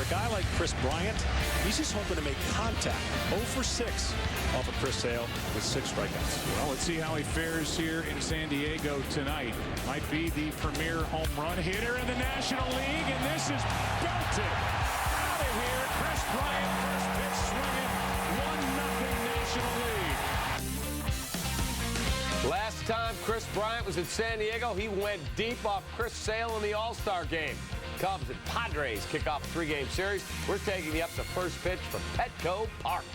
a guy like Chris Bryant, he's just hoping to make contact. 0 for 6 off of Chris Sale with 6 strikeouts. Well, let's see how he fares here in San Diego tonight. Might be the premier home run hitter in the National League, and this is belted out of here. Chris Bryant, first pitch swinging, 1-0 National League. Last time Chris Bryant was in San Diego, he went deep off Chris Sale in the All-Star game. Cubs and Padres kick off a 3-game series. We're taking you up to first pitch from Petco Park.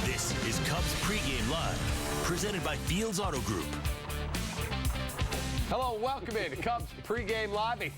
This is Cubs Pregame Live, presented by Fields Auto Group. Hello, welcome in to Cubs Pregame Live, a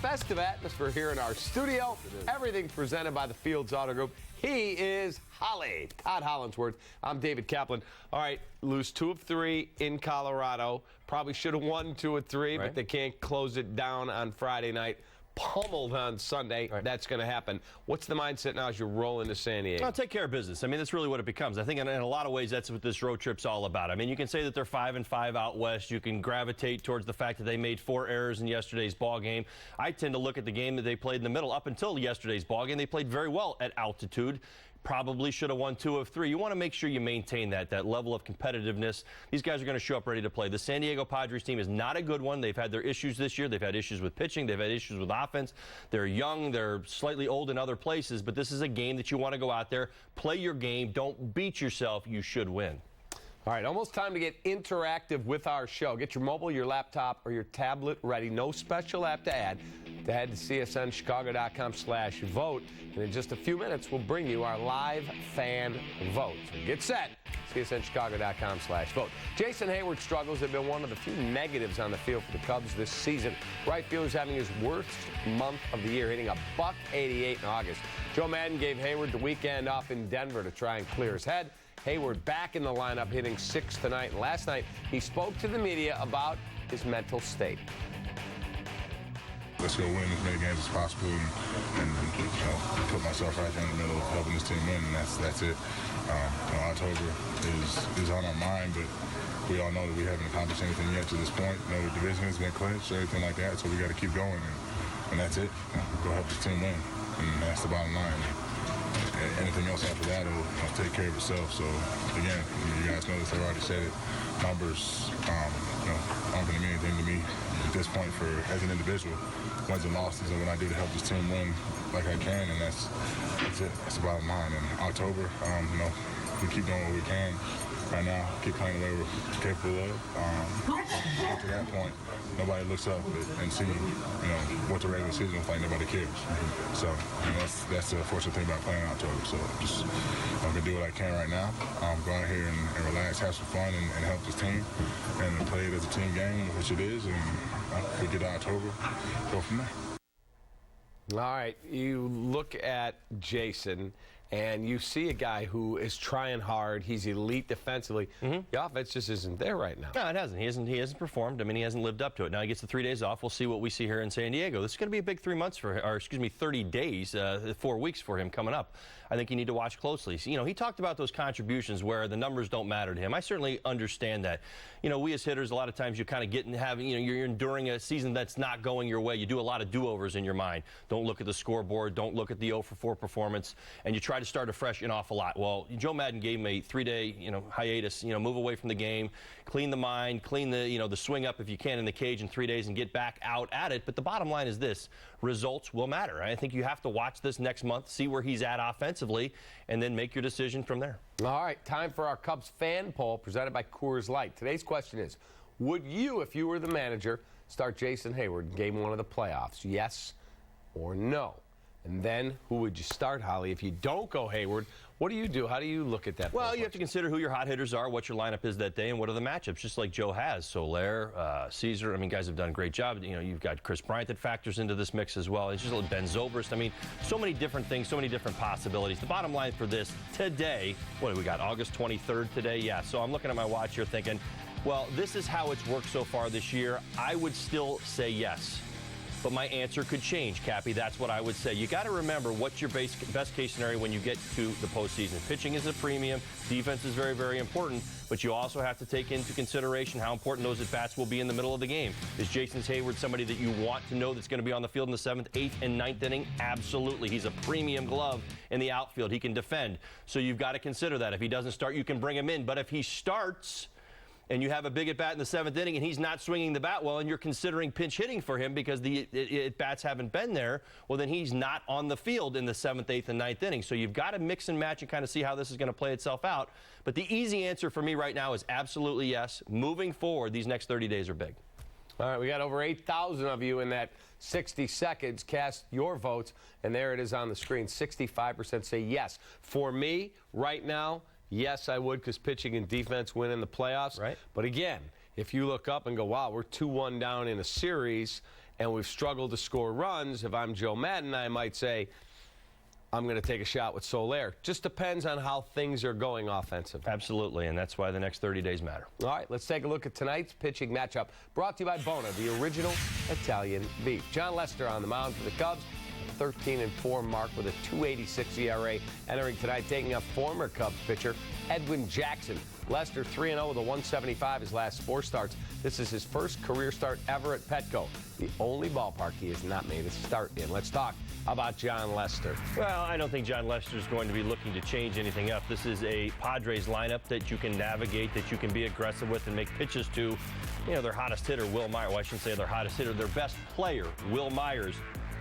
festive atmosphere here in our studio. Everything presented by the Fields Auto Group. He is Holly, Todd Hollinsworth. I'm David Kaplan. All right, lose 2 of 3 in Colorado. Probably should have won 2 of 3, but they can't close it down on Friday night. Pummeled on Sunday. That's going to happen. What's the mindset now as you roll into San Diego? I'll take care of business. I mean, that's really what it becomes. I think in a lot of ways that's what this road trip's all about. I mean, you can say that they're 5-5 out west. You can gravitate towards the fact that they made 4 errors in yesterday's ball game. I tend to look at the game that they played in the middle. Up until yesterday's ball game, they played very well at altitude. Probably should have won 2 of 3. You want to make sure you maintain that level of competitiveness. These guys are going to show up ready to play. The San Diego Padres team is not a good one. They've had their issues this year. They've had issues with pitching. They've had issues with offense. They're young. They're slightly old in other places. But this is a game that you want to go out there, play your game. Don't beat yourself. You should win. All right, almost time to get interactive with our show. Get your mobile, your laptop, or your tablet ready. No special app to add. To head to csnchicago.com/vote. And in just a few minutes, we'll bring you our live fan vote. So get set. csnchicago.com/vote. Jason Hayward's struggles have been one of the few negatives on the field for the Cubs this season. Right fielder's having his worst month of the year, hitting a .188 in August. Joe Madden gave Hayward the weekend off in Denver to try and clear his head. Hayward back in the lineup, hitting 6 tonight. And last night, he spoke to the media about his mental state. Let's go win as many games as possible and put myself right there in the middle of helping this team win, and that's it. October is on our mind, but we all know that we haven't accomplished anything yet to this point. The division has been clinched, everything like that, so we got to keep going, and that's it. Go help this team win, and that's the bottom line. Anything else after that will take care of itself. So, again, you guys know this, I've already said it. Numbers aren't going to mean anything to me at this point as an individual. Wins and losses and what I do to help this team win like I can, and that's it. That's the bottom line. And October, we keep doing what we can right now, keep playing the way we're capable of. Get to that point, nobody looks up and see, what the regular season is like. Nobody cares. So that's the fortunate thing about playing in October. So I'm gonna do what I can right now. Go out here and relax, have some fun, and help this team, and play it as a team game, which it is. And if we get to October, go from there. All right, you look at Jason, and you see a guy who is trying hard. He's elite defensively. The offense just isn't there right now. No, it hasn't. He hasn't performed. I mean, he hasn't lived up to it. Now he gets the 3 days off. We'll see what we see here in San Diego. This is going to be a big 3 months for, 30 days, 4 weeks for him coming up. I think you need to watch closely. So, he talked about those contributions where the numbers don't matter to him. I certainly understand that. We as hitters, a lot of times you kind of get and have, you're enduring a season that's not going your way. You do a lot of do-overs in your mind. Don't look at the scoreboard. Don't look at the 0 for 4 performance. And you try to start afresh an awful lot. Well, Joe Madden gave him a 3-day, hiatus, move away from the game, clean the mind, clean the, the swing up if you can in the cage in 3 days and get back out at it. But the bottom line is this: results will matter. I think you have to watch this next month, see where he's at offensively, and then make your decision from there. All right, time for our Cubs fan poll presented by Coors Light. Today's question is, would you, if you were the manager, start Jason Hayward in Game 1 of the playoffs? Yes or no? And then who would you start, Holly? If you don't go Hayward, what do you do? How do you look at that? Well, you have to consider who your hot hitters are, what your lineup is that day, and what are the matchups, just like Joe has. Soler, Caesar, I mean, guys have done a great job. You've got Chris Bryant that factors into this mix as well. It's just Ben Zobrist. I mean, so many different things, so many different possibilities. The bottom line for this today, what do we got, August 23rd today? Yeah, so I'm looking at my watch here thinking, well, this is how it's worked so far this year. I would still say yes. But my answer could change, Cappy. That's what I would say. You got to remember what's your best case scenario when you get to the postseason. Pitching is a premium. Defense is very, very important. but you also have to take into consideration how important those at-bats will be in the middle of the game. Is Jason Hayward somebody that you want to know that's going to be on the field in the 7th, 8th, and 9th inning? Absolutely. He's a premium glove in the outfield. He can defend. So you've got to consider that. If he doesn't start, you can bring him in. But if he starts and you have a big at-bat in the 7th inning and he's not swinging the bat well and you're considering pinch hitting for him because the at-bats haven't been there, well, then he's not on the field in the 7th, 8th, and 9th inning. So you've got to mix and match and kind of see how this is going to play itself out. But the easy answer for me right now is absolutely yes. Moving forward, these next 30 days are big. All right, we got over 8,000 of you in that 60 seconds. Cast your votes, and there it is on the screen. 65% say yes. For me, right now, yes, I would, because pitching and defense win in the playoffs. Right. But again, if you look up and go, wow, we're 2-1 down in a series, and we've struggled to score runs, if I'm Joe Madden, I might say, I'm going to take a shot with Soler. Just depends on how things are going offensively. Absolutely, and that's why the next 30 days matter. All right, let's take a look at tonight's pitching matchup. Brought to you by Bona, the original Italian beef. John Lester on the mound for the Cubs. 13-4 mark with a 2.86 ERA. Entering tonight, taking up former Cubs pitcher Edwin Jackson. Lester 3-0 with a 175 his last 4 starts. This is his first career start ever at Petco, the only ballpark he has not made a start in. Let's talk about John Lester. Well, I don't think John Lester is going to be looking to change anything up. This is a Padres lineup that you can navigate, that you can be aggressive with and make pitches to. You know, their hottest hitter, Will Myers. Well, I shouldn't say their hottest hitter, their best player, Will Myers.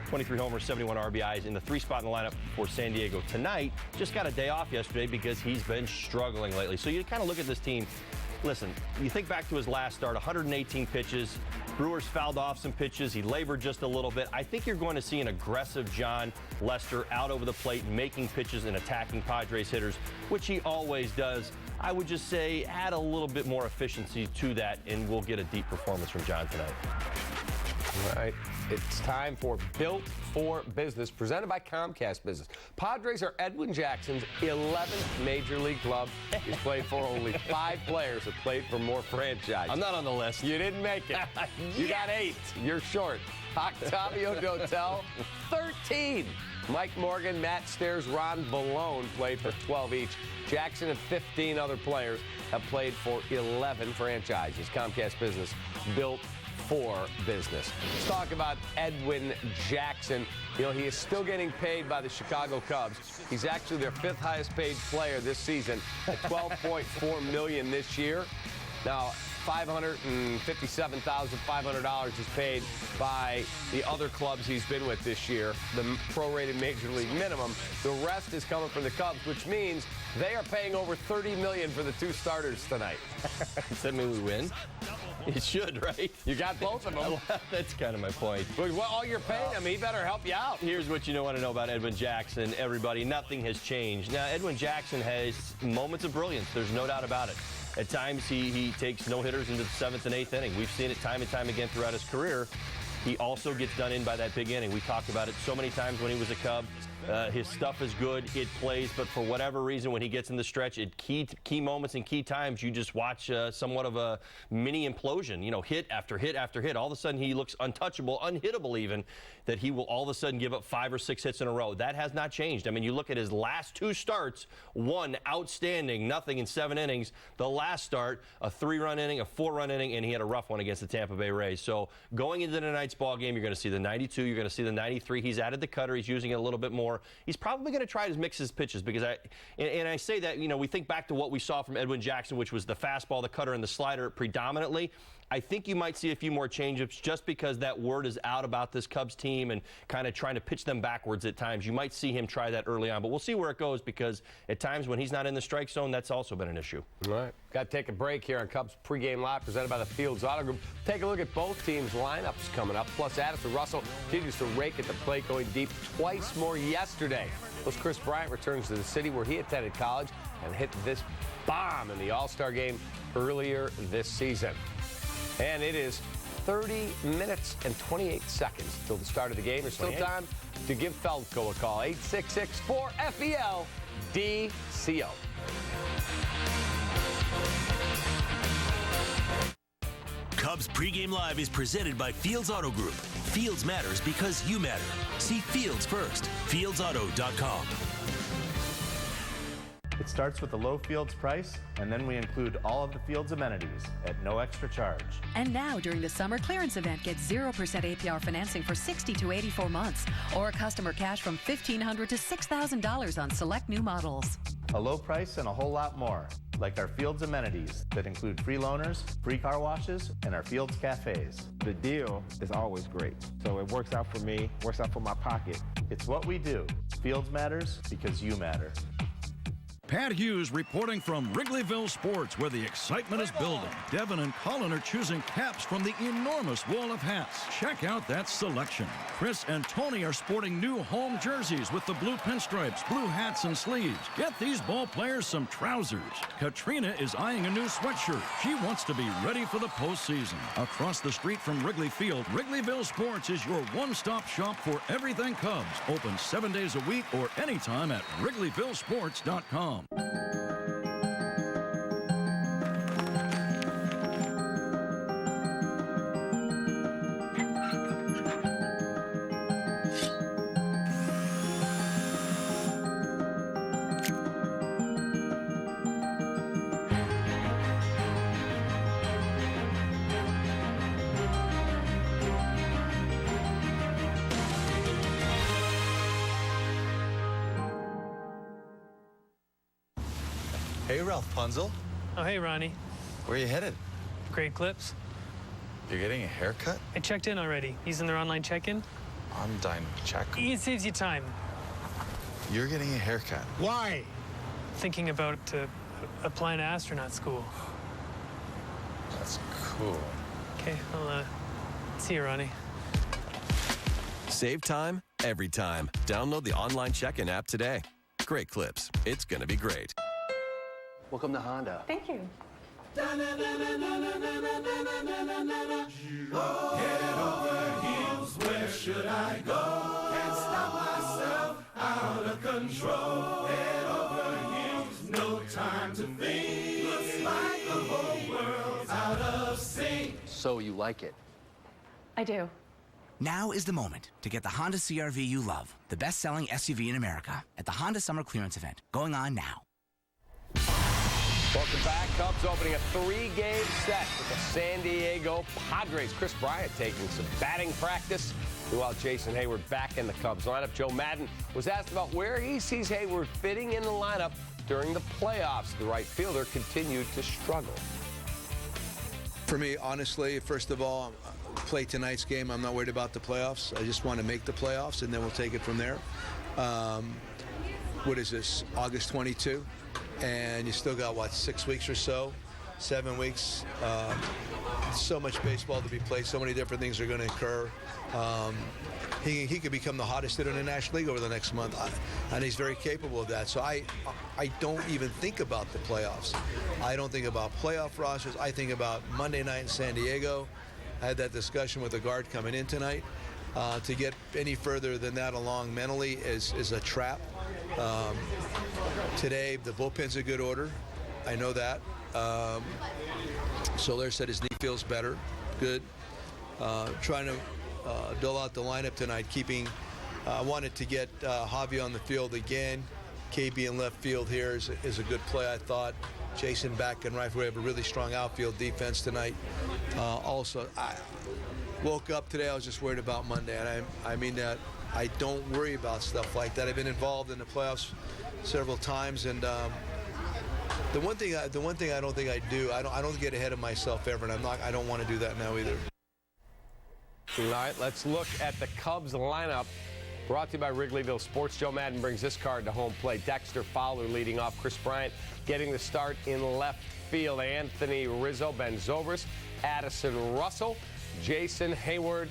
23 homers, 71 RBIs in the 3 spot in the lineup for San Diego tonight. Just got a day off yesterday because he's been struggling lately. So you kind of look at this team. Listen, you think back to his last start, 118 pitches. Brewers fouled off some pitches. He labored just a little bit. I think you're going to see an aggressive John Lester out over the plate, making pitches and attacking Padres hitters, which he always does. I would just say add a little bit more efficiency to that, and we'll get a deep performance from John tonight. All right, it's time for Built for Business, presented by Comcast Business. Padres are Edwin Jackson's 11th Major League club. He's played for only 5 players have played for more franchises. I'm not on the list. You didn't make it. You got 8. You're short. Octavio Dotel, 13. Mike Morgan, Matt Stairs, Ron Valone played for 12 each. Jackson and 15 other players have played for 11 franchises. Comcast Business, built for business. Let's talk about Edwin Jackson. You know, he is still getting paid by the Chicago Cubs. He's actually their 5th highest paid player this season at $12.4 million this year. Now, $557,500 is paid by the other clubs he's been with this year, the prorated Major League minimum. The rest is coming from the Cubs, which means they are paying over $30 million for the 2 starters tonight. Does that mean we win? It should, right? You got both of them. That's kind of my point. Well, all you're paying him, he better help you out. Here's what you want to know about Edwin Jackson, everybody. Nothing has changed. Now, Edwin Jackson has moments of brilliance. There's no doubt about it. At times, he takes no-hitters into the 7th and 8th inning. We've seen it time and time again throughout his career. He also gets done in by that big inning. We talked about it so many times when he was a Cub. His stuff is good. It plays. But for whatever reason, when he gets in the stretch, at key moments and key times, you just watch somewhat of a mini implosion. You know, hit after hit after hit. All of a sudden, he looks untouchable, unhittable even, that he will all of a sudden give up 5 or 6 hits in a row. That has not changed. I mean, you look at his last 2 starts, 1 outstanding, nothing in 7 innings. The last start, a 3-run inning, a 4-run inning, and he had a rough one against the Tampa Bay Rays. So going into tonight's ball game, you're going to see the 92, you're going to see the 93. He's added the cutter. He's using it a little bit more. He's probably going to try to mix his pitches because I say that, you know, we think back to what we saw from Edwin Jackson, which was the fastball, the cutter, and the slider predominantly. I think you might see a few more change-ups just because that word is out about this Cubs team and kind of trying to pitch them backwards at times. You might see him try that early on, but we'll see where it goes because at times when he's not in the strike zone, that's also been an issue. All right. Got to take a break here on Cubs Pregame Live presented by the Fields Auto Group. Take a look at both teams' lineups coming up. Plus, Addison Russell continues to rake at the plate, going deep twice more yesterday. Plus, Chris Bryant returns to the city where he attended college and hit this bomb in the All-Star game earlier this season. And it is 30 minutes and 28 seconds till the start of the game. There's still time to give Feldco a call. 866-4FEL-DCO. Cubs Pregame Live is presented by Fields Auto Group. Fields matters because you matter. See Fields first. FieldsAuto.com. It starts with the low field's price, and then we include all of the field's amenities at no extra charge. And now, during the summer clearance event, get 0% APR financing for 60 to 84 months, or customer cash from $1,500 to $6,000 on select new models. A low price and a whole lot more, like our field's amenities that include free loaners, free car washes, and our field's cafes. The deal is always great, so it works out for me, works out for my pocket. It's what we do. Fields matters because you matter. Pat Hughes reporting from Wrigleyville Sports, where the excitement is building. Devin and Colin are choosing caps from the enormous wall of hats. Check out that selection. Chris and Tony are sporting new home jerseys with the blue pinstripes, blue hats, and sleeves. Get these ball players some trousers. Katrina is eyeing a new sweatshirt. She wants to be ready for the postseason. Across the street from Wrigley Field, Wrigleyville Sports is your one-stop shop for everything Cubs. Open 7 days a week or anytime at WrigleyvilleSports.com. Hey, Ralph Punzel. Oh, hey, Ronnie. Where are you headed? Great Clips. You're getting a haircut? I checked in already. Using their online check-in. I'm dying to check. It saves you time. You're getting a haircut. Why? Thinking about applying to astronaut school. That's cool. Okay, I'll see you, Ronnie. Save time every time. Download the online check-in app today. Great Clips. It's going to be great. Welcome to Honda. Thank you. Head over heels, where should I go? Can't stop myself, out of control. Head over heels, no time to think. Looks like the whole world's out of sync. So you like it? I do. Now is the moment to get the Honda CR-V you love, the best-selling SUV in America, at the Honda Summer Clearance Event, going on now. Welcome back. Cubs opening a 3-game set with the San Diego Padres. Chris Bryant taking some batting practice. Meanwhile, Jason Hayward back in the Cubs lineup. Joe Madden was asked about where he sees Hayward fitting in the lineup during the playoffs. The right fielder continued to struggle. For me, honestly, first of all, play tonight's game. I'm not worried about the playoffs. I just want to make the playoffs, and then we'll take it from there. What is this, August 22? And you still got, what, 6 weeks or so? 7 weeks. So much baseball to be played. So many different things are going to occur. He could become the hottest hitter in the National League over the next month, and he's very capable of that. So I don't even think about the playoffs. I don't think about playoff rosters. I think about Monday night in San Diego. I had that discussion with the guard coming in tonight. To get any further than that along mentally is a trap. Today, the bullpen's a good order. I know that. Soler said his knee feels better. Good. Trying to dull out the lineup tonight, I wanted to get Javi on the field again. KB in left field here is a good play, I thought. Jason back and right. We have a really strong outfield defense tonight. Also, I woke up today, I was just worried about Monday. And I mean that I don't worry about stuff like that. I've been involved in the playoffs several times, and the one thing I don't think I do, I don't get ahead of myself ever, and I don't want to do that now either. All right, let's look at the Cubs lineup. Brought to you by Wrigleyville Sports. Joe Madden brings this card to home plate. Dexter Fowler leading off. Chris Bryant getting the start in left field. Anthony Rizzo, Ben Zobrist, Addison Russell, Jason Hayward,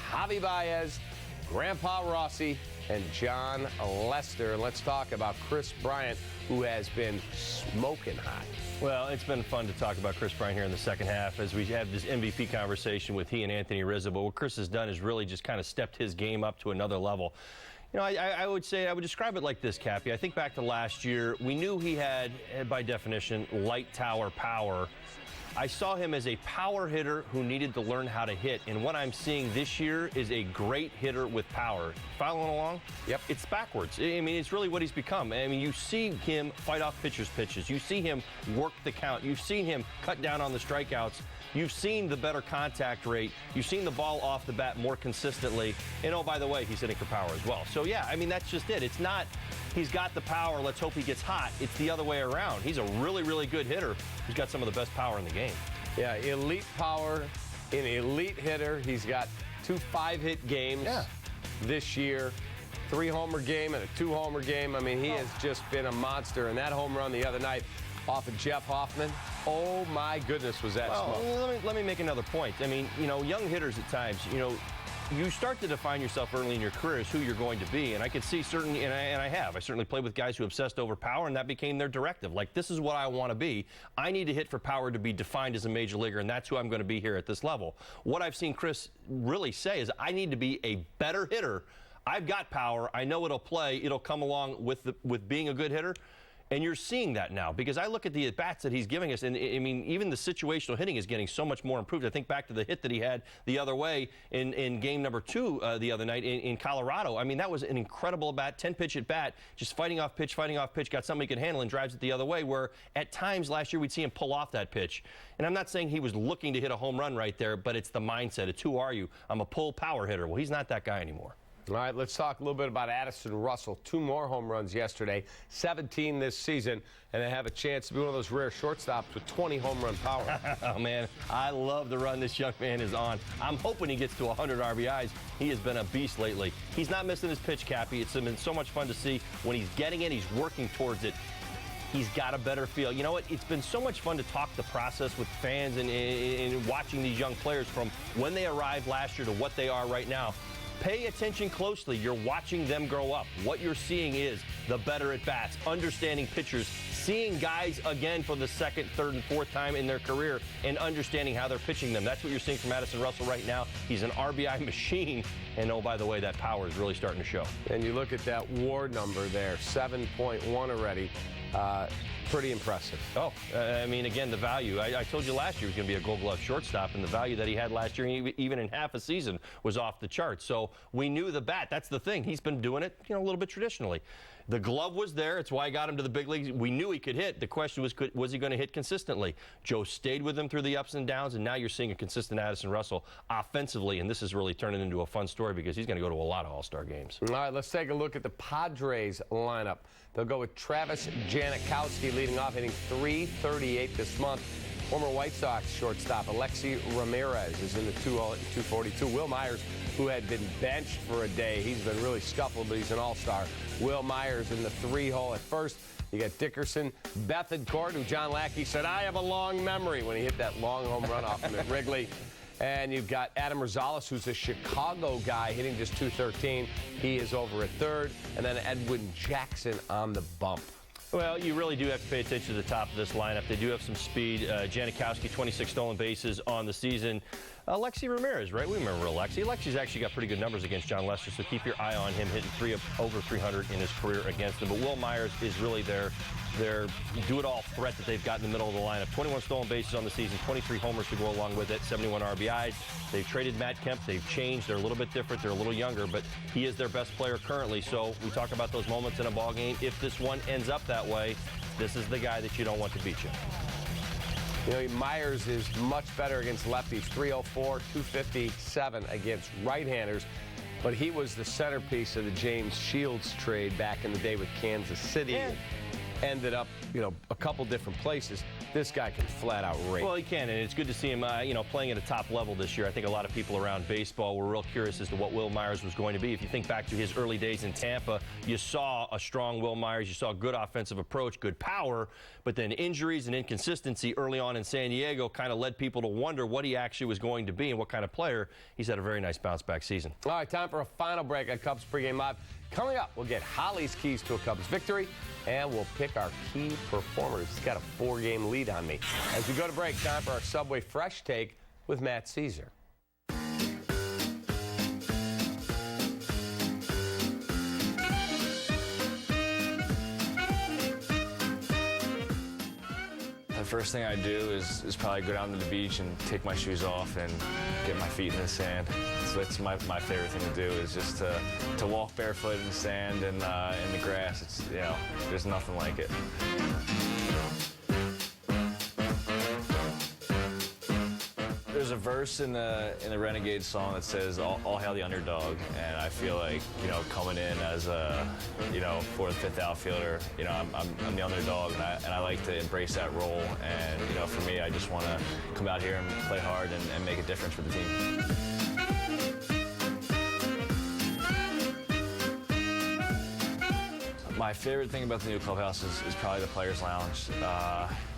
Javi Baez, Grandpa Rossi, and John Lester. Let's talk about Chris Bryant, who has been smoking hot. Well, it's been fun to talk about Chris Bryant here in the second half as we have this MVP conversation with he and Anthony Rizzo. But what Chris has done is really just kind of stepped his game up to another level. You know, I would describe it like this, Cappy. I think back to last year, we knew he had, by definition, light tower power. I saw him as a power hitter who needed to learn how to hit. And what I'm seeing this year is a great hitter with power. Following along? Yep. It's backwards. I mean, it's really what he's become. I mean, you see him fight off pitchers' pitches. You see him work the count. You've seen him cut down on the strikeouts. You've seen the better contact rate. You've seen the ball off the bat more consistently. And, oh, by the way, he's hitting for power as well. So, yeah, I mean, that's just it. It's not he's got the power, let's hope he gets hot. It's the other way around. He's a really, really good hitter who's got some of the best power in the game. Yeah, elite power, an elite hitter. He's got 2 5-hit games this year, 3-homer game and a 2-homer game. I mean, he has just been a monster. And that home run the other night off of Jeff Hoffman, oh my goodness, was that smoke. Let me make another point. I mean, you know, young hitters at times, you know, you start to define yourself early in your career as who you're going to be. And I could see certainly, and I have. I certainly played with guys who obsessed over power, and that became their directive. Like, this is what I want to be. I need to hit for power to be defined as a major leaguer, and that's who I'm going to be here at this level. What I've seen Chris really say is, I need to be a better hitter. I've got power. I know it'll play. It'll come along with being a good hitter. And you're seeing that now, because I look at the at-bats that he's giving us, and I mean, even the situational hitting is getting so much more improved. I think back to the hit that he had the other way in game number 2 the other night in Colorado. I mean, that was an incredible at-bat, 10-pitch at-bat, just fighting off pitch, got something he could handle and drives it the other way, where at times last year we'd see him pull off that pitch. And I'm not saying he was looking to hit a home run right there, but it's the mindset. It's who are you? I'm a pull power hitter. Well, he's not that guy anymore. All right, let's talk a little bit about Addison Russell. 2 more home runs yesterday, 17 this season, and they have a chance to be one of those rare shortstops with 20 home run power. Oh, man, I love the run this young man is on. I'm hoping he gets to 100 RBIs. He has been a beast lately. He's not missing his pitch, Cappy. It's been so much fun to see. When he's getting it, he's working towards it. He's got a better feel. You know what? It's been so much fun to talk the process with fans and watching these young players from when they arrived last year to what they are right now. Pay attention closely. You're watching them grow up. What you're seeing is the better at-bats, understanding pitchers, seeing guys again for the 2nd, 3rd, and 4th time in their career, and understanding how they're pitching them. That's what you're seeing from Addison Russell right now. He's an RBI machine. And, oh, by the way, that power is really starting to show. And you look at that WAR number there, 7.1 already. Pretty impressive. Oh, I mean, again, the value. I told you last year he was going to be a Gold Glove shortstop, and the value that he had last year, even in half a season, was off the charts. So we knew the bat. That's the thing. He's been doing it, you know, a little bit traditionally. The glove was there. It's why I got him to the big leagues. We knew he could hit. The question was he going to hit consistently? Joe stayed with him through the ups and downs, and now you're seeing a consistent Addison Russell offensively, and this is really turning into a fun story because he's going to go to a lot of All-Star games. All right, let's take a look at the Padres lineup. They'll go with Travis Janikowski leading off, hitting .338 this month. Former White Sox shortstop Alexi Ramirez is in the 242. Will Myers, who had been benched for a day, he's been really scuffled, but he's an all-star. Will Myers in the 3-hole at first. You got Dickerson, Bethencourt, who John Lackey said, I have a long memory when he hit that long home run off him at Wrigley. And you've got Adam Rosales, who's a Chicago guy, hitting just .213. He is over at 3rd. And then Edwin Jackson on the bump. Well, you really do have to pay attention to the top of this lineup. They do have some speed. Janikowski, 26 stolen bases on the season. Alexi Ramirez, right? We remember Alexi. Alexi's actually got pretty good numbers against John Lester, so keep your eye on him, hitting over 300 in his career against him. But Will Myers is really their do-it-all threat that they've got in the middle of the lineup. 21 stolen bases on the season, 23 homers to go along with it, 71 RBIs. They've traded Matt Kemp. They've changed. They're a little bit different. They're a little younger, but he is their best player currently. So we talk about those moments in a ball game. If this one ends up that way, this is the guy that you don't want to beat you. You know, Myers is much better against lefties, .304, .257 against right-handers. But he was the centerpiece of the James Shields trade back in the day with Kansas City. Yeah. Ended up, you know, a couple different places. This guy can flat out rake. Well, he can, and it's good to see him, you know, playing at a top level this year. I think a lot of people around baseball were real curious as to what Will Myers was going to be. If you think back to his early days in Tampa, you saw a strong Will Myers. You saw a good offensive approach, good power, but then injuries and inconsistency early on in San Diego kind of led people to wonder what he actually was going to be and what kind of player. He's had a very nice bounce-back season. All right, time for a final break on Cubs Pregame Live. Coming up, we'll get Holly's keys to a Cubs victory, and we'll pick our key performers. He's got a 4-game lead on me. As we go to break, time for our Subway Fresh Take with Matt Caesar. The first thing I do is probably go down to the beach and take my shoes off and get my feet in the sand. So that's my favorite thing to do is just to walk barefoot in the sand and in the grass. It's, you know, there's nothing like it. There's a verse in the Renegade song that says, all hail the underdog, and I feel like, you know, coming in as a, you know, 4th, 5th outfielder, you know, I'm the underdog, and I like to embrace that role, and, you know, for me, I just want to come out here and play hard and make a difference for the team. My favorite thing about the new clubhouse is probably the Players Lounge.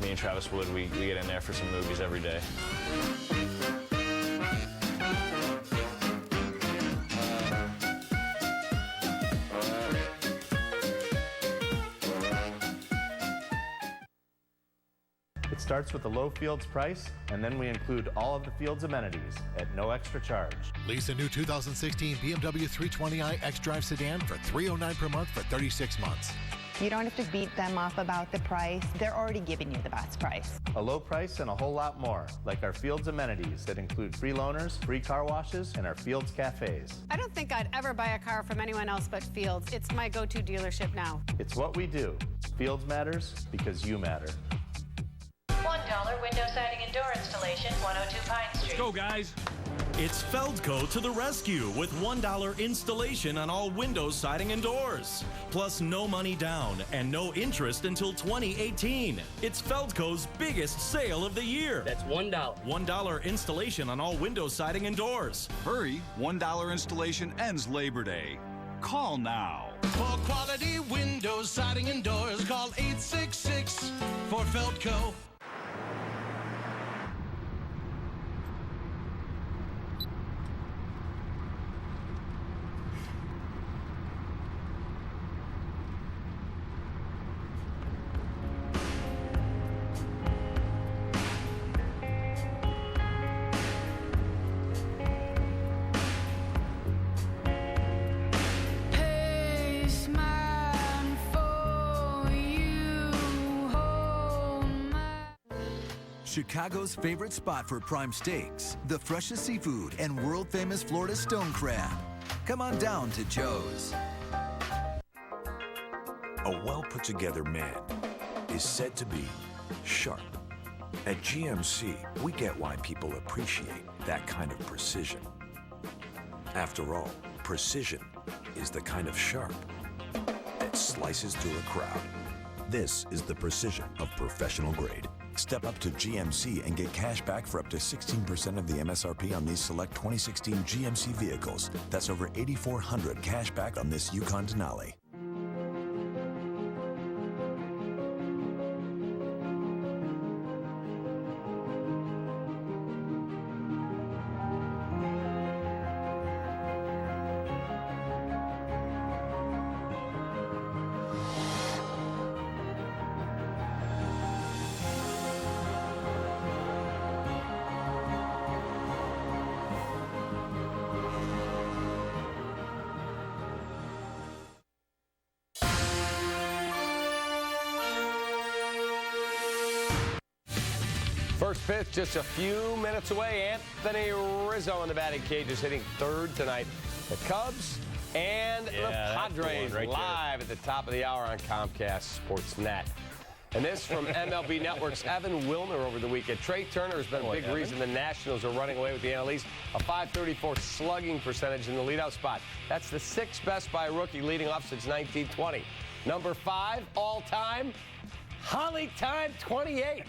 Me and Travis Wood, we get in there for some movies every day. It starts with the low field's price, and then we include all of the field's amenities at no extra charge. Lease a new 2016 BMW 320i xDrive sedan for $309 per month for 36 months. You don't have to beat them up about the price. They're already giving you the best price. A low price and a whole lot more, like our field's amenities that include free loaners, free car washes, and our field's cafes. I don't think I'd ever buy a car from anyone else but Fields. It's my go-to dealership now. It's what we do. Fields matters because you matter. $1 window siding and door installation, 102 Pine Street. Let's go, guys. It's Feldco to the rescue with $1 installation on all windows, siding, and doors. Plus no money down and no interest until 2018. It's Feldco's biggest sale of the year. That's $1. $1 installation on all windows, siding, and doors. Hurry, $1 installation ends Labor Day. Call now. For quality windows, siding, and doors, call 866 for Feldco. Chicago's favorite spot for prime steaks, the freshest seafood, and world-famous Florida stone crab. Come on down to Joe's. A well-put-together man is said to be sharp. At GMC, we get why people appreciate that kind of precision. After all, precision is the kind of sharp that slices through a crowd. This is the precision of professional grade. Step up to GMC and get cash back for up to 16% of the MSRP on these select 2016 GMC vehicles. That's over $8,400 cash back on this Yukon Denali. First pitch just a few minutes away. Anthony Rizzo in the batting cage is hitting third tonight. The Cubs and the Padres live at the top of the hour on Comcast Sportsnet. And this from MLB Network's Evan Wilner over the weekend. Trey Turner has been a big reason the Nationals are running away with the NL East. A .534 slugging percentage in the leadoff spot. That's the sixth best by a rookie leading off since 1920. Number 5 all-time, Holly Time 28.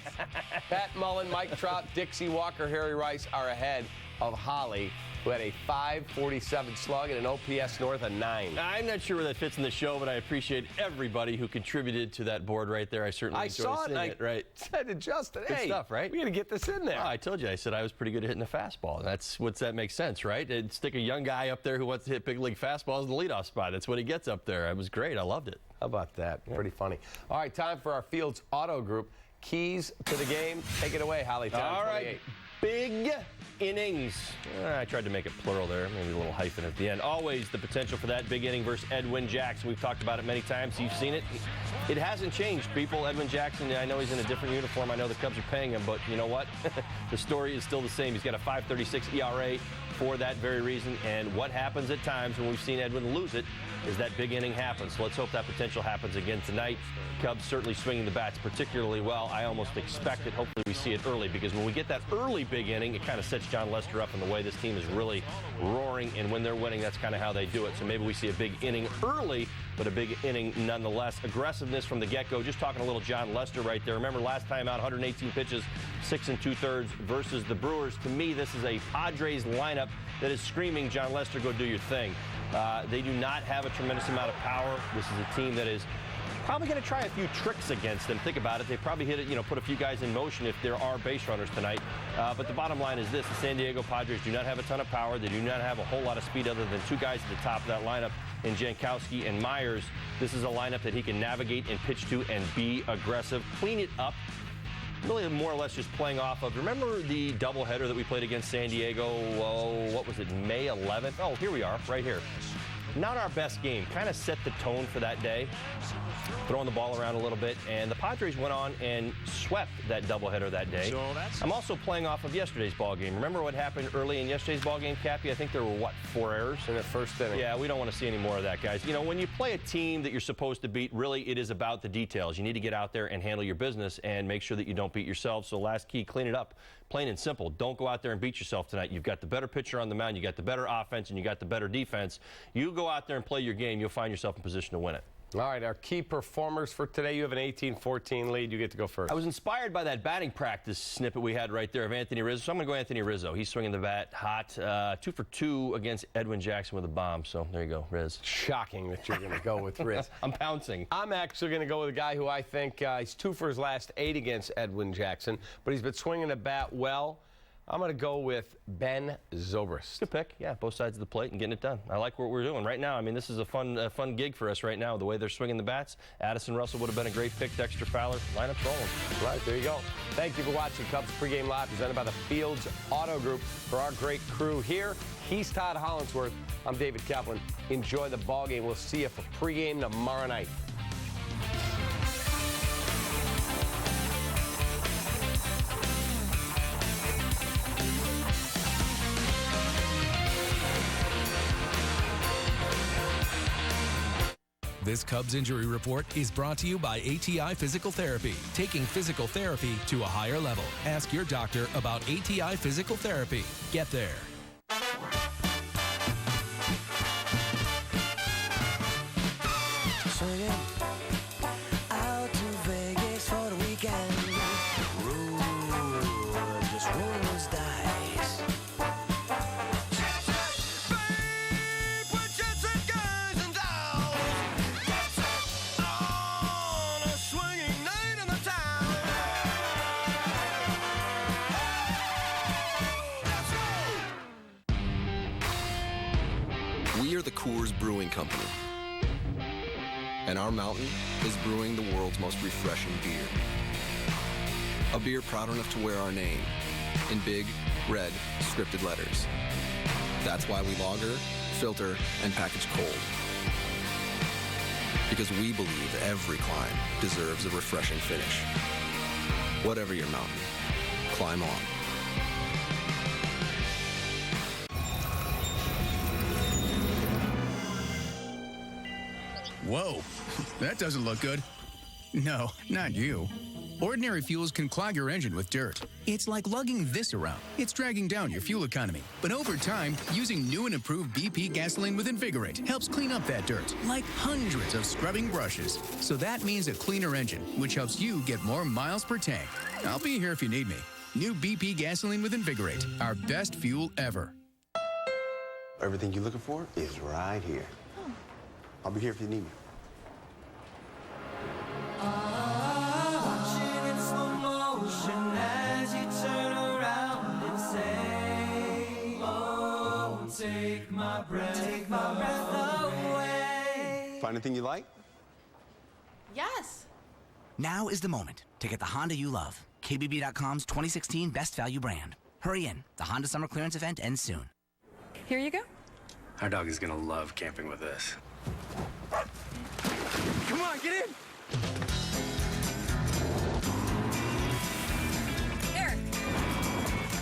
Pat Mullen, Mike Trout, Dixie Walker, Harry Rice are ahead of Holly, who had a .547 slug and an OPS north of 9. I'm not sure where that fits in the show, but I appreciate everybody who contributed to that board right there. I certainly enjoyed seeing it. Right? Said to Justin, good hey, stuff, right? We got to get this in there. Oh, I told you. I said I was pretty good at hitting the fastball. That makes sense, right? And stick a young guy up there who wants to hit big league fastballs in the leadoff spot. That's what he gets up there. It was great. I loved it. How about that? Yeah. Pretty funny. All right, time for our Fields Auto Group. Keys to the game. Take it away, Holly. All right. Big innings. I tried to make it plural there, maybe a little hyphen at the end. Always the potential for that big inning versus Edwin Jackson. We've talked about it many times. You've seen it. It hasn't changed, people. Edwin Jackson, I know he's in a different uniform. I know the Cubs are paying him, but you know what? The story is still the same. He's got a 5.36 ERA for that very reason. And what happens at times when we've seen Edwin lose it is that big inning happens. So let's hope that potential happens again tonight. Cubs certainly swinging the bats particularly well. I almost expect it. Hopefully we see it early, because when we get that early big inning, it kind of sets John Lester up in the way this team is really roaring, and when they're winning, that's kind of how they do it. So maybe we see a big inning early, but a big inning nonetheless. Aggressiveness from the get-go. Just talking a little John Lester right there. Remember last time out, 118 pitches, 6 2/3 versus the Brewers. To me, this is a Padres lineup that is screaming, John Lester, go do your thing. They do not have a tremendous amount of power. This is a team that is probably going to try a few tricks against them. Think about it. They probably hit it, put a few guys in motion if there are base runners tonight. But the bottom line is this. The San Diego Padres do not have a ton of power. They do not have a whole lot of speed other than two guys at the top of that lineup in Jankowski and Myers. This is a lineup that he can navigate and pitch to and be aggressive, clean it up. Really more or less just playing off of, remember the doubleheader that we played against San Diego, what was it, May 11th? Oh, here we are, right here. Not our best game. Kind of set the tone for that day. Throwing the ball around a little bit. And the Padres went on and swept that doubleheader that day. So I'm also playing off of yesterday's ball game. Remember what happened early in yesterday's ball game, Cappy? I think there were, 4 errors in that first inning? Yeah, we don't want to see any more of that, guys. When you play a team that you're supposed to beat, really it is about the details. You need to get out there and handle your business and make sure that you don't beat yourself. So last key, clean it up. Plain and simple. Don't go out there and beat yourself tonight. You've got the better pitcher on the mound. You got the better offense, and you got the better defense. You go out there and play your game. You'll find yourself in position to win it. All right, our key performers for today. You have an 18-14 lead. You get to go first. I was inspired by that batting practice snippet we had right there of Anthony Rizzo. So I'm going to go Anthony Rizzo. He's swinging the bat hot. 2 for 2 against Edwin Jackson with a bomb. So there you go, Riz. Shocking that you're going to go with Riz. I'm pouncing. I'm actually going to go with a guy who I think he's 2 for his last 8 against Edwin Jackson, but he's been swinging the bat well. I'm going to go with Ben Zobrist. Good pick. Yeah, both sides of the plate and getting it done. I like what we're doing right now. I mean, this is a fun gig for us right now, the way they're swinging the bats. Addison Russell would have been a great pick. Dexter Fowler, lineup's rolling. All right, there you go. Thank you for watching Cubs Pregame Live, presented by the Fields Auto Group. For our great crew here, he's Todd Hollinsworth. I'm David Kaplan. Enjoy the ball game. We'll see you for pregame tomorrow night. This Cubs injury report is brought to you by ATI Physical Therapy, taking physical therapy to a higher level. Ask your doctor about ATI Physical Therapy. Get there. Swinging out to Vegas for the weekend. Roll, just roll those dice. We are the Coors Brewing Company, and our mountain is brewing the world's most refreshing beer. A beer proud enough to wear our name in big, red, scripted letters. That's why we lager, filter, and package cold. Because we believe every climb deserves a refreshing finish. Whatever your mountain, climb on. Whoa, that doesn't look good. No, not you. Ordinary fuels can clog your engine with dirt. It's like lugging this around. It's dragging down your fuel economy. But over time, using new and improved BP gasoline with Invigorate helps clean up that dirt, like hundreds of scrubbing brushes. So that means a cleaner engine, which helps you get more miles per tank. I'll be here if you need me. New BP gasoline with Invigorate, our best fuel ever. Everything you're looking for is right here. I'll be here if you need me. Watching in slow motion as you turn around and say, oh, take my breath away. Find anything you like? Yes. Now is the moment to get the Honda you love. KBB.com's 2016 Best Value Brand. Hurry in. The Honda Summer Clearance event ends soon. Here you go. Our dog is gonna love camping with us. Come on, get in! Eric.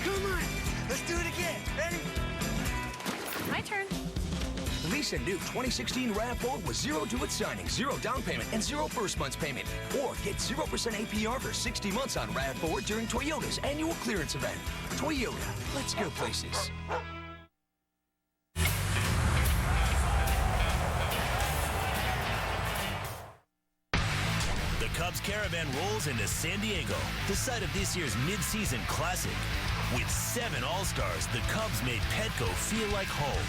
Come on! Let's do it again. Ready? My turn. Lease a new 2016 RAV4 with 0 due at signing, 0 down payment, and 0 first month's payment. Or get 0% APR for 60 months on RAV4 during Toyota's annual clearance event. Toyota, let's go places. The Cubs Caravan rolls into San Diego, the site of this year's mid-season classic. With 7 All-Stars, the Cubs made Petco feel like home.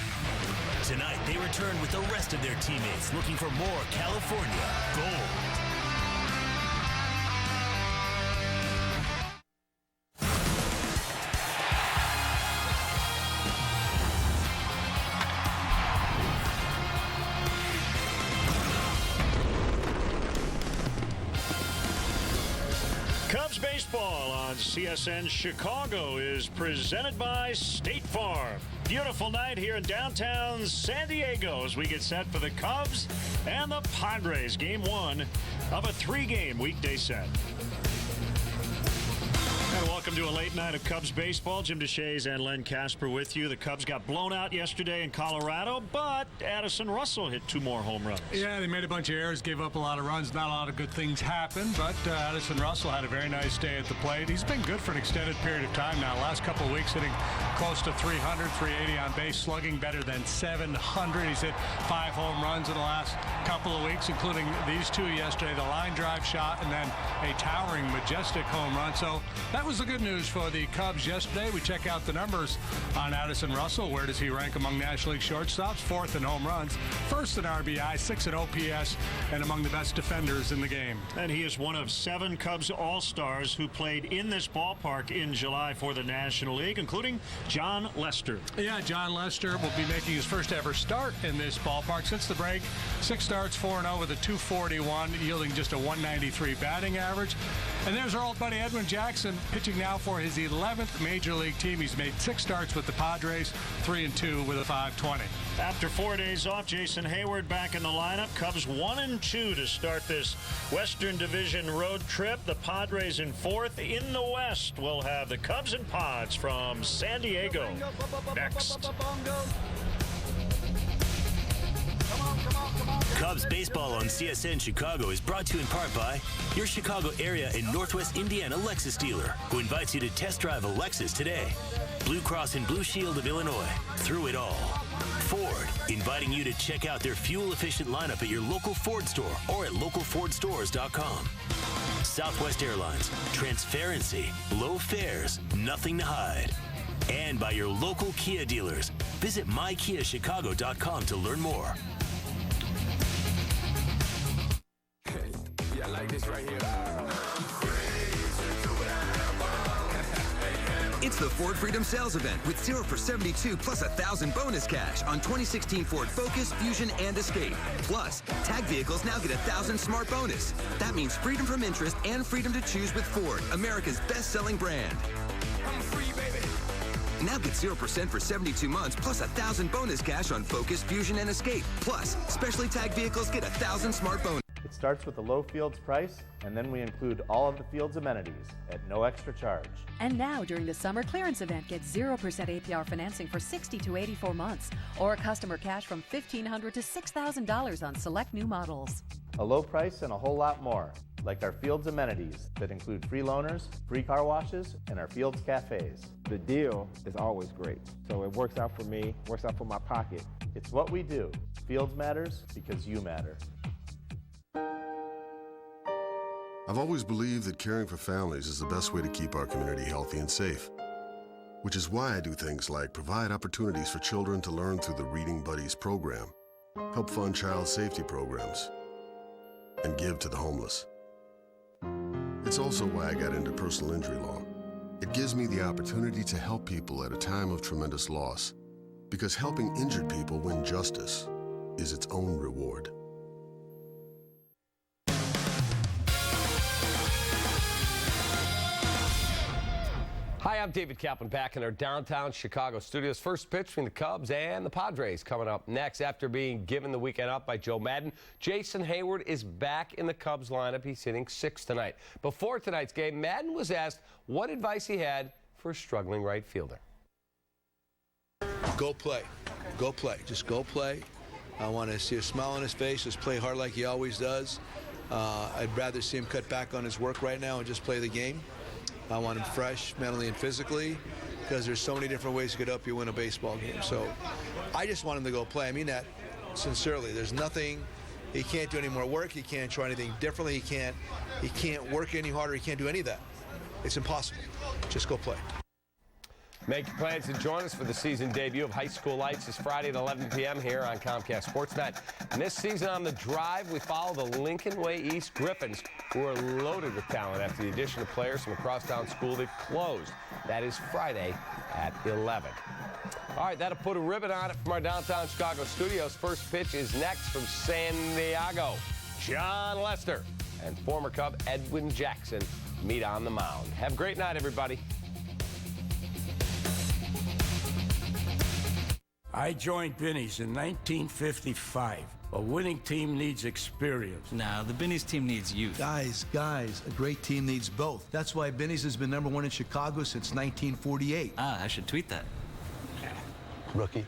Tonight, they return with the rest of their teammates looking for more California gold. Cubs baseball on CSN Chicago is presented by State Farm. Beautiful night here in downtown San Diego as we get set for the Cubs and the Padres. Game 1 of a 3-game weekday set. And welcome to a late night of Cubs baseball. Jim DeShays and Len Casper with you. The Cubs got blown out yesterday in Colorado, but Addison Russell hit 2 more home runs. Yeah, they made a bunch of errors, gave up a lot of runs. Not a lot of good things happened, but Addison Russell had a very nice day at the plate. He's been good for an extended period of time now. Last couple of weeks hitting close to 300, 380 on base, slugging better than 700. He's hit 5 home runs in the last couple of weeks, including these 2 yesterday, the line drive shot and then a towering, majestic home run. So that was the good news for the Cubs yesterday. We check out the numbers on Addison Russell. Where does he rank among National League shortstops? 4th in home runs, 1st in RBI, 6th in OPS, and among the best defenders in the game. And he is one of 7 Cubs All-Stars who played in this ballpark in July for the National League, including John Lester. Yeah, John Lester will be making his first ever start in this ballpark since the break. 6 starts, 4-0 with a 241, yielding just a 193 batting average. And there's our old buddy Edwin Jackson, pitching now for his 11th Major League team. He's made 6 starts with the Padres, 3-2 with a 520. After 4 days off, Jason Hayward back in the lineup. Cubs 1-2 to start this Western Division road trip. The Padres in 4th. In the West, we'll have the Cubs and Pods from San Diego next. Cubs baseball on CSN Chicago is brought to you in part by your Chicago area and Northwest Indiana Lexus dealer, who invites you to test drive a Lexus today. Blue Cross and Blue Shield of Illinois, through it all. Ford, inviting you to check out their fuel-efficient lineup at your local Ford store or at localfordstores.com. Southwest Airlines, transparency, low fares, nothing to hide. And by your local Kia dealers. Visit mykiachicago.com to learn more. Yeah, like this right here. It's the Ford Freedom Sales Event with 0 for 72 plus 1,000 bonus cash on 2016 Ford Focus, Fusion, and Escape. Plus, tag vehicles now get 1,000 smart bonus. That means freedom from interest and freedom to choose with Ford, America's best-selling brand. I'm free, baby. Now get 0% for 72 months plus 1,000 bonus cash on Focus, Fusion, and Escape. Plus, specially tagged vehicles get 1,000 smart bonus. It starts with the low Fields price, and then we include all of the Fields amenities at no extra charge. And now, during the summer clearance event, get 0% APR financing for 60 to 84 months, or customer cash from $1,500 to $6,000 on select new models. A low price and a whole lot more, like our Fields amenities that include free loaners, free car washes, and our Fields cafes. The deal is always great, so it works out for me, works out for my pocket. It's what we do. Fields matters because you matter. I've always believed that caring for families is the best way to keep our community healthy and safe, which is why I do things like provide opportunities for children to learn through the Reading Buddies program, help fund child safety programs, and give to the homeless. It's also why I got into personal injury law. It gives me the opportunity to help people at a time of tremendous loss, because helping injured people win justice is its own reward. Hi, I'm David Kaplan, back in our downtown Chicago studios. First pitch between the Cubs and the Padres coming up next. After being given the weekend off by Joe Madden, Jason Hayward is back in the Cubs lineup. He's hitting 6th tonight. Before tonight's game, Madden was asked what advice he had for a struggling right fielder. Go play. Go play. Just go play. I want to see a smile on his face. Just play hard like he always does. I'd rather see him cut back on his work right now and just play the game. I want him fresh mentally and physically, because there's so many different ways to get up you win a baseball game. So I just want him to go play. I mean that sincerely. There's nothing, he can't do any more work. He can't try anything differently. He can't work any harder. He can't do any of that. It's impossible. Just go play. Make your plans to join us for the season debut of High School Lights this Friday at 11 p.m. here on Comcast Sportsnet. And this season on The Drive, we follow the Lincoln Way East Griffins, who are loaded with talent after the addition of players from across town school that closed. That is Friday at 11. All right, that'll put a ribbon on it from our downtown Chicago studios. First pitch is next from San Diego. John Lester and former Cub Edwin Jackson meet on the mound. Have a great night, everybody. I joined Binny's in 1955. A winning team needs experience. Nah, the Binny's team needs youth. Guys, a great team needs both. That's why Binny's has been #1 in Chicago since 1948. Ah, I should tweet that. Rookie.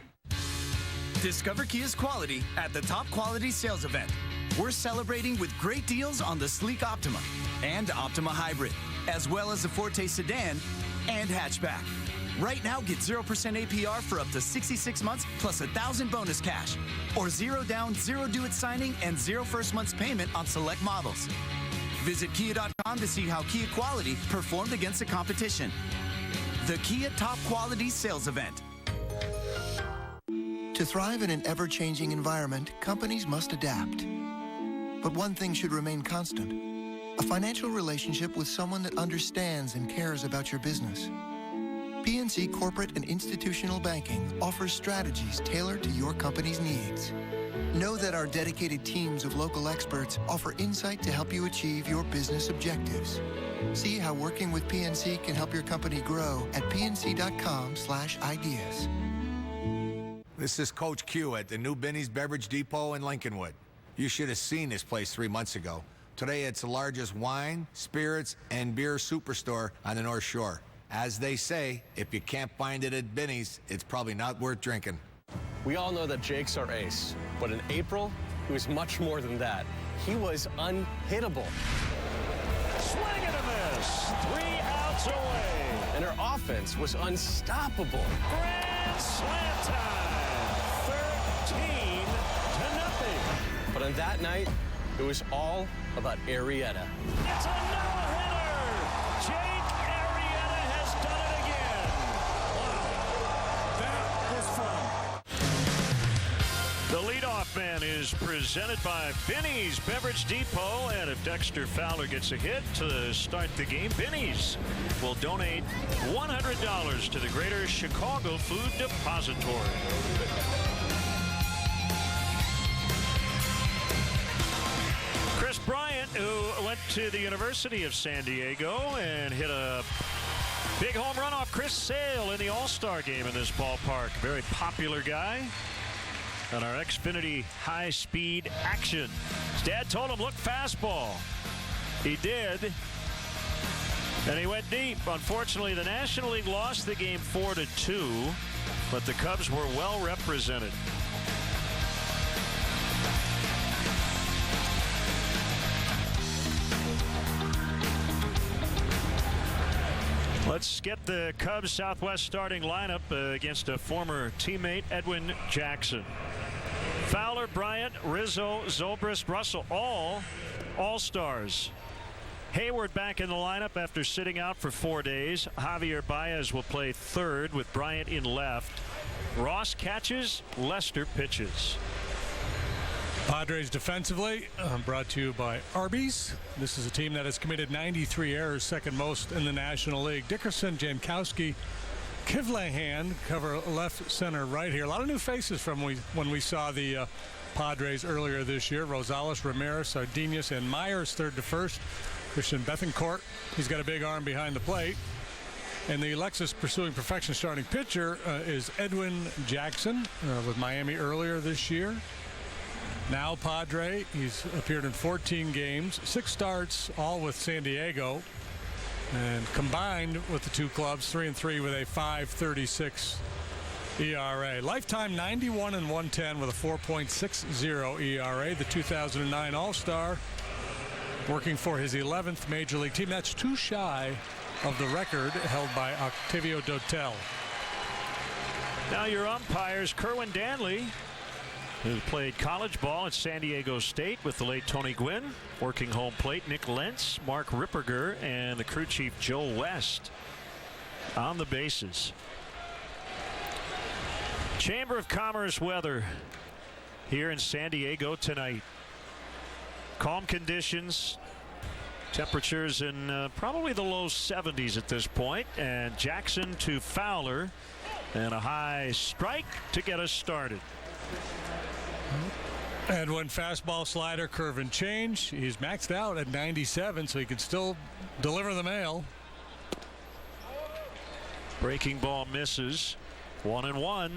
Discover Kia's quality at the Top Quality Sales Event. We're celebrating with great deals on the sleek Optima and Optima Hybrid, as well as the Forte Sedan and hatchback. Right now, get 0% APR for up to 66 months plus $1,000 bonus cash. Or 0 down, 0 due at signing, and 0 first month's payment on select models. Visit Kia.com to see how Kia quality performed against the competition. The Kia Top Quality Sales Event. To thrive in an ever-changing environment, companies must adapt. But one thing should remain constant: a financial relationship with someone that understands and cares about your business. PNC Corporate and Institutional Banking offers strategies tailored to your company's needs. Know that our dedicated teams of local experts offer insight to help you achieve your business objectives. See how working with PNC can help your company grow at pnc.com/ideas. This is Coach Q at the new Binny's Beverage Depot in Lincolnwood. You should have seen this place 3 months ago. Today, it's the largest wine, spirits, and beer superstore on the North Shore. As they say, if you can't find it at Binny's, it's probably not worth drinking. We all know that Jake's our ace, but in April, he was much more than that. He was unhittable. Swing and a miss. 3 outs away. And our offense was unstoppable. Grand slam time. 13-0. But on that night, it was all about Arrieta. It's a no-hitter. Jake Arrieta has done it again. Wow, that was fun. The leadoff man is presented by Binny's Beverage Depot, and if Dexter Fowler gets a hit to start the game, Binny's will donate $100 to the Greater Chicago Food Depository. Chris Bryant, who went to the University of San Diego and hit a big home run off Chris Sale in the All-Star game in this ballpark. Very popular guy on our Xfinity high-speed action. His dad told him, look, fastball. He did, and he went deep. Unfortunately, the National League lost the game 4-2, but the Cubs were well represented. Let's get the Cubs Southwest starting lineup against a former teammate, Edwin Jackson. Fowler, Bryant, Rizzo, Zobrist, Russell, all All-Stars. Hayward back in the lineup after sitting out for 4 days. Javier Baez will play third with Bryant in left. Ross catches, Lester pitches. Padres defensively, brought to you by Arby's. This is a team that has committed 93 errors, second most in the National League. Dickerson, Jankowski, Kivlehan cover left, center, right here. A lot of new faces from when we saw the Padres earlier this year. Rosales, Ramirez, Sardinius, and Myers third to first. Christian Bethancourt, he's got a big arm behind the plate. And the Lexus Pursuing Perfection starting pitcher is Edwin Jackson with Miami earlier this year. Now Padre. He's appeared in 14 games, 6 starts, all with San Diego. And combined with the two clubs, 3-3 with a 5.36 ERA. Lifetime 91 and 110 with a 4.60 ERA. The 2009 All-Star, working for his 11th Major League team. That's too shy of the record held by Octavio Dotel. Now your umpires, Kerwin Danley, who played college ball at San Diego State with the late Tony Gwynn. Working home plate, Nick Lentz, Mark Ripperger, and the crew chief, Joe West, on the bases. Chamber of Commerce weather here in San Diego tonight. Calm conditions. Temperatures in probably the low 70s at this point. And Jackson to Fowler. And a high strike to get us started. And when fastball, slider, curve, and change, he's maxed out at 97, so he can still deliver the mail. Breaking ball misses. 1-1.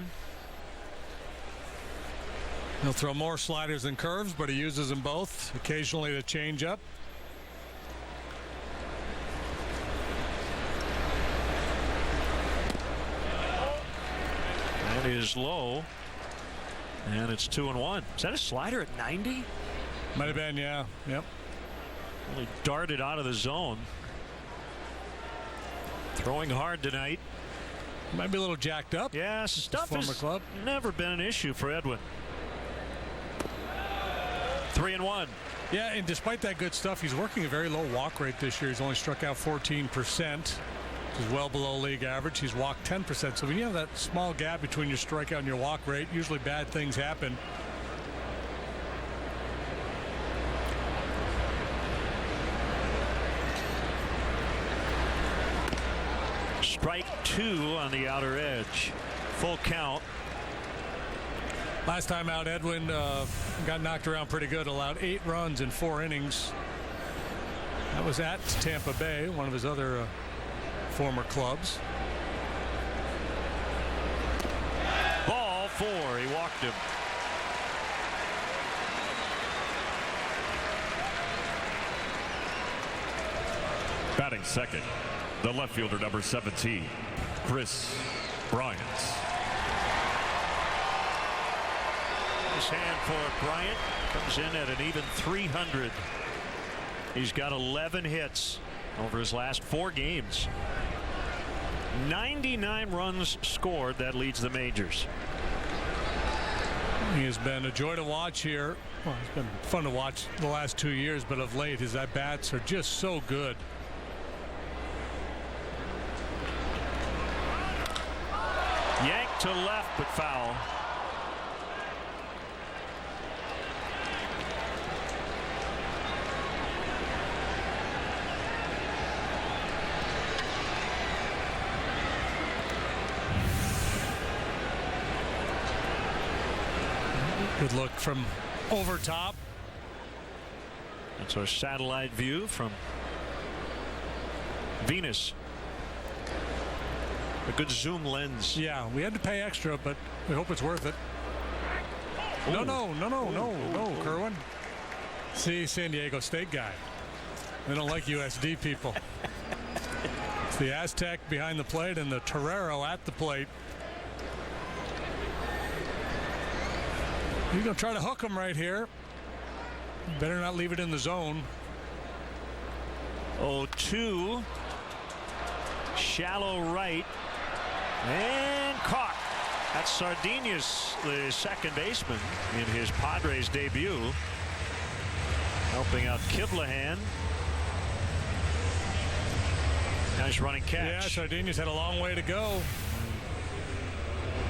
He'll throw more sliders than curves, but he uses them both. Occasionally the changeup. That is low. And it's 2-1. Is that a slider at 90? Might have been, yeah. Yep. Only darted out of the zone. Throwing hard tonight. Might be a little jacked up. Yeah, stuff has club. Never been an issue for Edwin. 3-1. Yeah, and despite that good stuff, he's working a very low walk rate this year. He's only struck out 14%. Which is well below league average. He's walked 10%. So when you have that small gap between your strikeout and your walk rate, usually bad things happen. Strike 2 on the outer edge. Full count. Last time out, Edwin got knocked around pretty good. Allowed 8 runs in 4 innings. That was at Tampa Bay, one of his other former clubs. Ball 4. He walked him. Batting second, the left fielder, number 17, Chris Bryant. Nice hand for Bryant. Comes in at an even 300. He's got 11 hits over his last 4 games. 99 runs scored. That leads the majors. He has been a joy to watch here. Well, it's been fun to watch the last 2 years, but of late his at-bats are just so good. Yanked to left, but foul. Good look from over top. That's our satellite view from Venus. A good zoom lens. Yeah, we had to pay extra, but we hope it's worth it. Ooh. No, Kerwin. See, San Diego State guy. They don't like USD people. It's the Aztec behind the plate and the Torero at the plate. You're going to try to hook him right here. Better not leave it in the zone. 0-2. Shallow right. And caught. That's Sardinas, the second baseman, in his Padres debut. Helping out Kivlahan. Nice running catch. Yeah, Sardinas had a long way to go.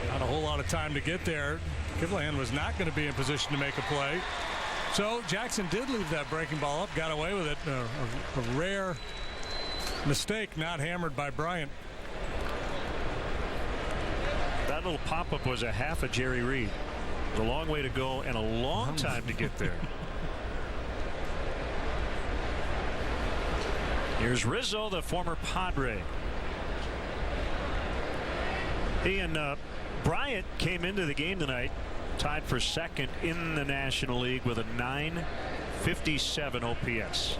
Not a whole lot of time to get there. Kivlahan was not going to be in position to make a play. So Jackson did leave that breaking ball up, got away with it. A rare mistake, not hammered by Bryant. That little pop-up was a half of Jerry Reed. It was a long way to go and a long time to get there. Here's Rizzo, the former Padre. Ian, Bryant came into the game tonight tied for second in the National League with a .957 OPS.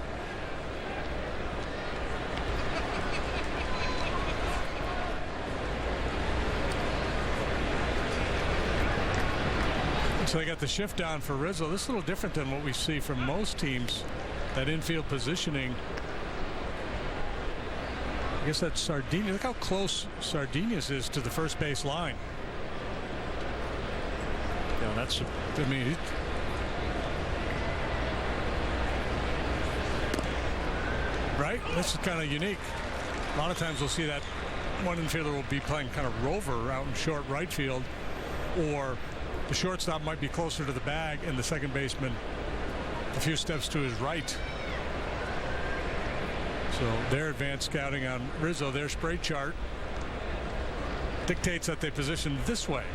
So they got the shift down for Rizzo. This is a little different than what we see from most teams. That infield positioning. I guess that's Sardinius. Look how close Sardinius is to the first base line. Yeah, that's. I mean, right? This is kind of unique. A lot of times we'll see that one infielder will be playing kind of rover out in short right field, or the shortstop might be closer to the bag and the second baseman a few steps to his right. So their advanced scouting on Rizzo, their spray chart dictates that they position this way.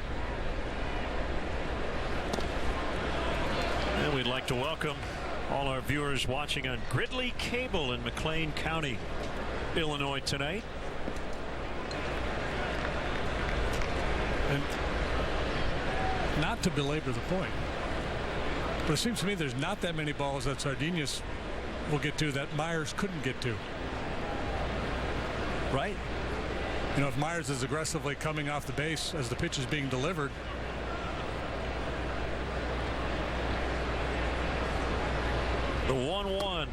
And we'd like to welcome all our viewers watching on Gridley Cable in McLean County, Illinois tonight. And not to belabor the point, but it seems to me there's not that many balls that Sardinius will get to that Myers couldn't get to. Right. You know, if Myers is aggressively coming off the base as the pitch is being delivered, the 1-1.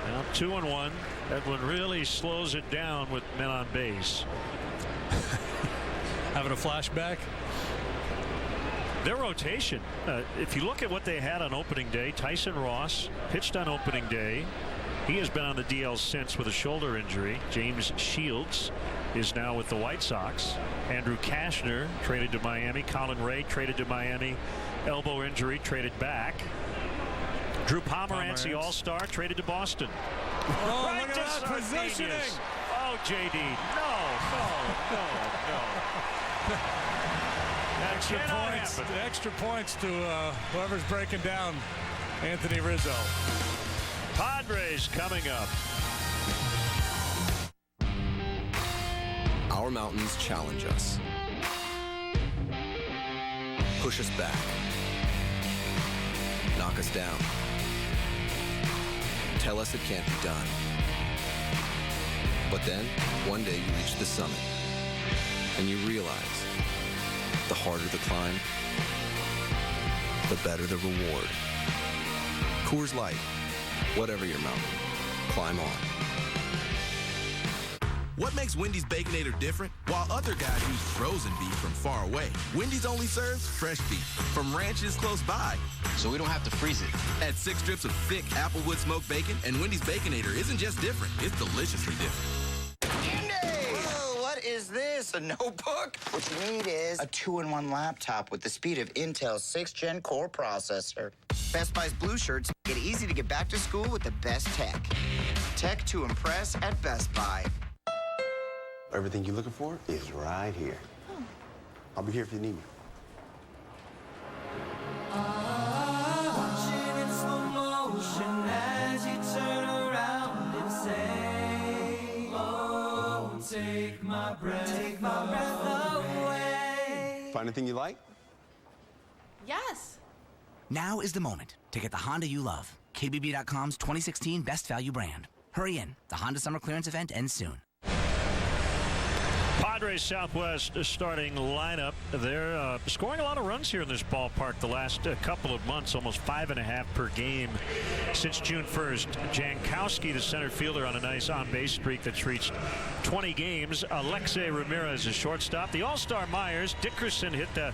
Now 2-1. Edwin really slows it down with men on base. Having a flashback. Their rotation, if you look at what they had on opening day, Tyson Ross pitched on opening day. He has been on the DL since with a shoulder injury. James Shields is now with the White Sox. Andrew Kashner traded to Miami. Colin Ray traded to Miami. Elbow injury, traded back. Drew Pomeranz, all-star, traded to Boston. Oh, right look at to that positioning. Oh, JD. No. Extra points to whoever's breaking down Anthony Rizzo. Padres coming up. Our mountains challenge us. Push us back. Knock us down. Tell us it can't be done. But then, one day you reach the summit, and you realize the harder the climb, the better the reward. Coors Light, whatever your mountain, climb on. What makes Wendy's Baconator different? While other guys use frozen beef from far away, Wendy's only serves fresh beef from ranches close by. So we don't have to freeze it. Add 6 strips of thick Applewood smoked bacon, and Wendy's Baconator isn't just different, it's deliciously different. Whoa, what is this? A notebook? What you need is a 2-in-1 laptop with the speed of Intel's 6th Gen Core processor. Best Buy's Blue Shirts make it easy to get back to school with the best tech. Tech to impress at Best Buy. Everything you're looking for is right here. I'll be here if you need me. Watching in slow motion as you turn around and say, oh, take my breath away. Find anything you like? Yes. Now is the moment to get the Honda you love. KBB.com's 2016 Best Value Brand. Hurry in. The Honda Summer Clearance event ends soon. Padres Southwest starting lineup. They're scoring a lot of runs here in this ballpark the last couple of months, almost 5.5 per game since June 1st. Jankowski, the center fielder, on a nice on-base streak that's reached 20 games. Alexei Ramirez is shortstop. The All-Star Myers. Dickerson hit the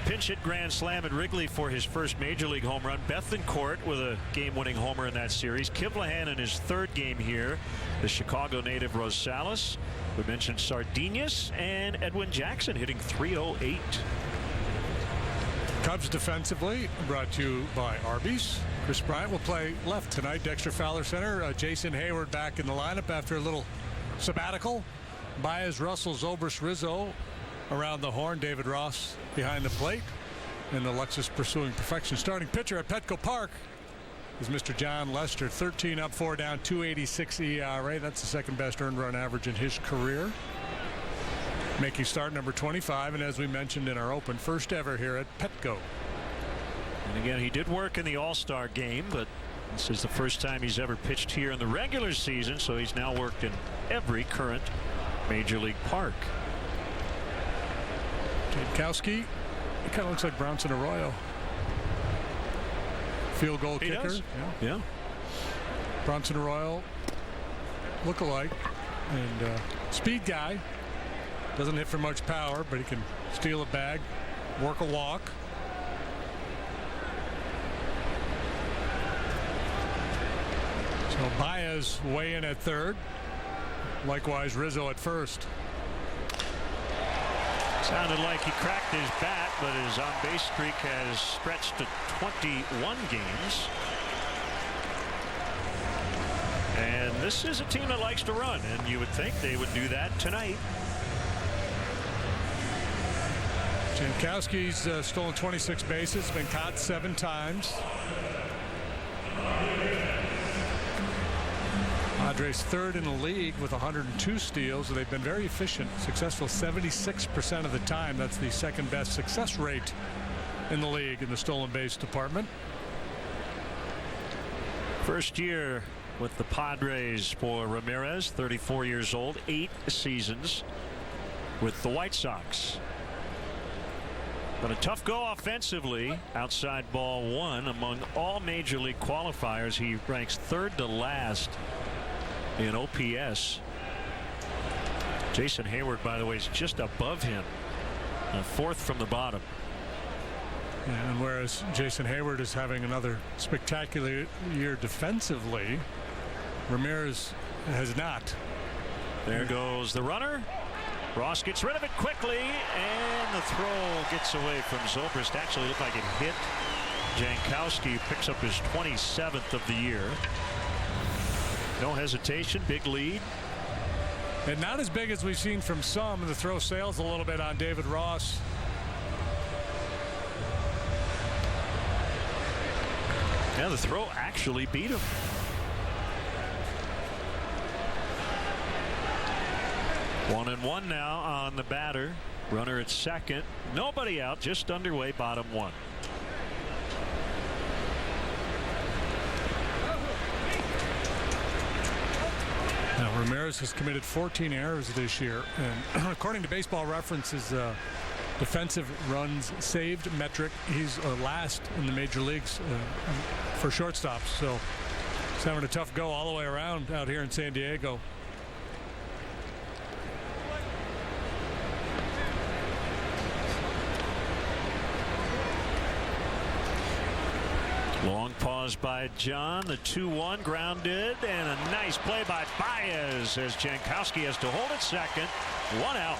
pinch hit grand slam at Wrigley for his first major league home run. Bethancourt with a game-winning homer in that series. Kivlahan in his third game here. The Chicago native Rosales. We mentioned Sardinius and Edwin Jackson hitting .308. Cubs defensively brought to you by Arby's. Chris Bryant will play left tonight. Dexter Fowler center. Jason Hayward back in the lineup after a little sabbatical. Baez, Russell, Zobrist, Rizzo around the horn. David Ross behind the plate. And the Lexus pursuing perfection. Starting pitcher at Petco Park is Mr. John Lester. 13 up, 4 down, .286 ERA. That's the second best earned run average in his career. making start number 25, and as we mentioned in our open, first ever here at Petco. And again, he did work in the All-Star game, but this is the first time he's ever pitched here in the regular season, so he's now worked in every current Major League park. Jankowski, he kind of looks like Bronson Arroyo. Field goal kicker. Does? Yeah. Bronson Arroyo, look-alike, and speed guy. Doesn't hit for much power, but he can steal a bag, work a walk. So Baez weigh in at third. Likewise, Rizzo at first. Sounded like he cracked his bat, but his on-base streak has stretched to 21 games. And this is a team that likes to run, and you would think they would do that tonight. Jankowski's stolen 26 bases, been caught 7 times. Padres third in the league with 102 steals. They've been very efficient, successful 76% of the time. That's the second best success rate in the league in the stolen base department. First year with the Padres for Ramirez, 34 years old, 8 seasons with the White Sox. But a tough go offensively. Outside ball 1 among all major league qualifiers. He ranks third to last in OPS. Jason Hayward, by the way, is just above him, fourth from the bottom. And whereas Jason Hayward is having another spectacular year defensively, Ramirez has not. There goes the runner. Ross gets rid of it quickly, and the throw gets away from Zobrist. Actually looked like it hit Jankowski, picks up his 27th of the year. No hesitation, big lead. And not as big as we've seen from some. The throw sails a little bit on David Ross. Yeah, the throw actually beat him. One and one now on the batter. Runner at second. Nobody out, just underway, bottom 1. Now, Ramirez has committed 14 errors this year, and according to Baseball Reference's defensive runs saved metric, he's last in the major leagues for shortstops. So he's having a tough go all the way around out here in San Diego. Long pause by John. The 2-1 grounded, and a nice play by Baez as Jankowski has to hold it second. 1 out.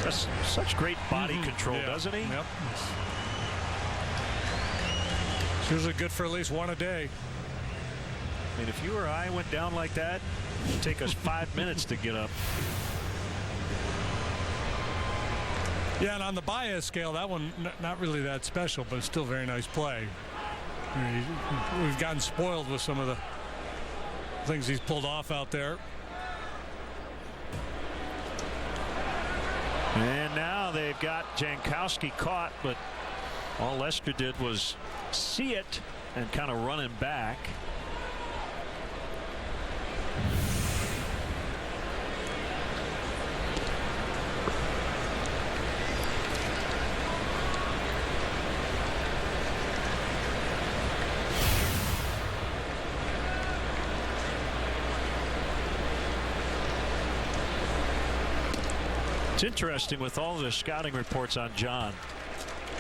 That's such great body control, doesn't he? Yep. It's usually good for at least 1 a day. I mean, if you or I went down like that, it'd take us 5 minutes to get up. Yeah, and on the Baez scale, that one not really that special, but it's still a very nice play. I mean, we've gotten spoiled with some of the things he's pulled off out there. And now they've got Jankowski caught, but all Lester did was see it and kind of run him back. It's interesting with all the scouting reports on John.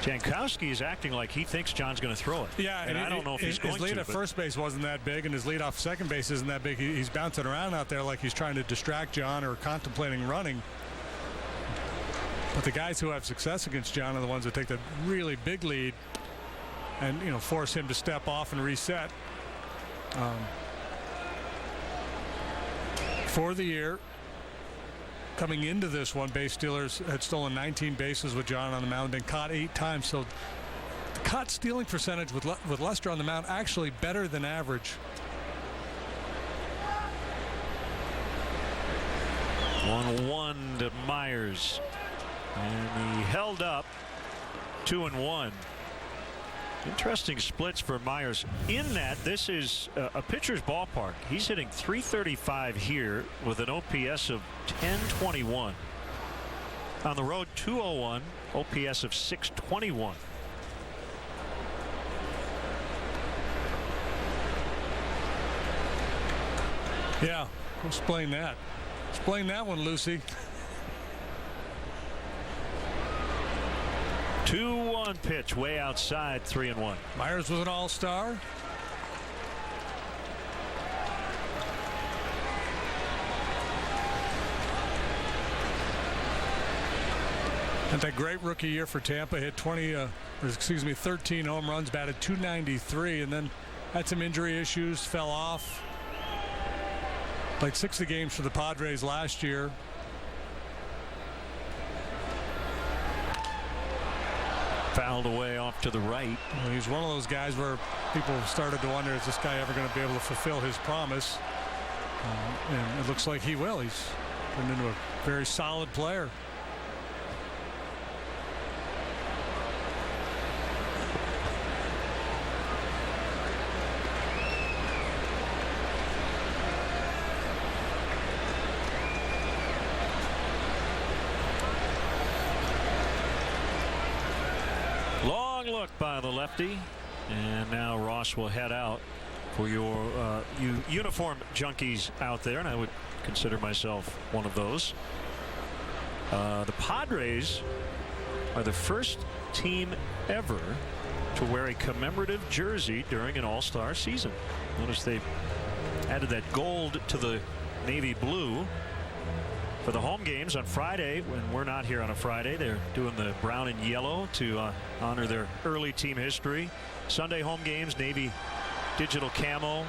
Jankowski is acting like he thinks John's going to throw it. Yeah, and I don't know if he's going to. His lead at first base wasn't that big, and his lead off second base isn't that big. He's bouncing around out there like he's trying to distract John or contemplating running. But the guys who have success against John are the ones that take the really big lead and, you know, force him to step off and reset. For the year, coming into this one, base stealers had stolen 19 bases with John on the mound, been caught 8 times. So caught stealing percentage with Lester on the mound actually better than average. 1-1 to Myers, and he held up 2-1. Interesting splits for Myers. In that, this is a pitcher's ballpark. He's hitting .335 here with an OPS of 1021. On the road, 201, OPS of 621. Yeah, explain that. Explain that one, Lucy. 2-1 pitch, way outside, 3-1. Myers was an all-star. Had that great rookie year for Tampa. Hit 13 home runs, batted .293, and then had some injury issues, fell off. Played 60 games for the Padres last year. Fouled away off to the right. Well, he's one of those guys where people started to wonder, is this guy ever going to be able to fulfill his promise? And it looks like he will. He's turned into a very solid player. Look by the lefty, and now Ross will head out for your you uniform junkies out there, and I would consider myself one of those. The Padres are the first team ever to wear a commemorative jersey during an all-star season. Notice they added that gold to the navy blue for the home games on Friday. When we're not here on a Friday, they're doing the brown and yellow to honor their early team history. Sunday home games, navy digital camo.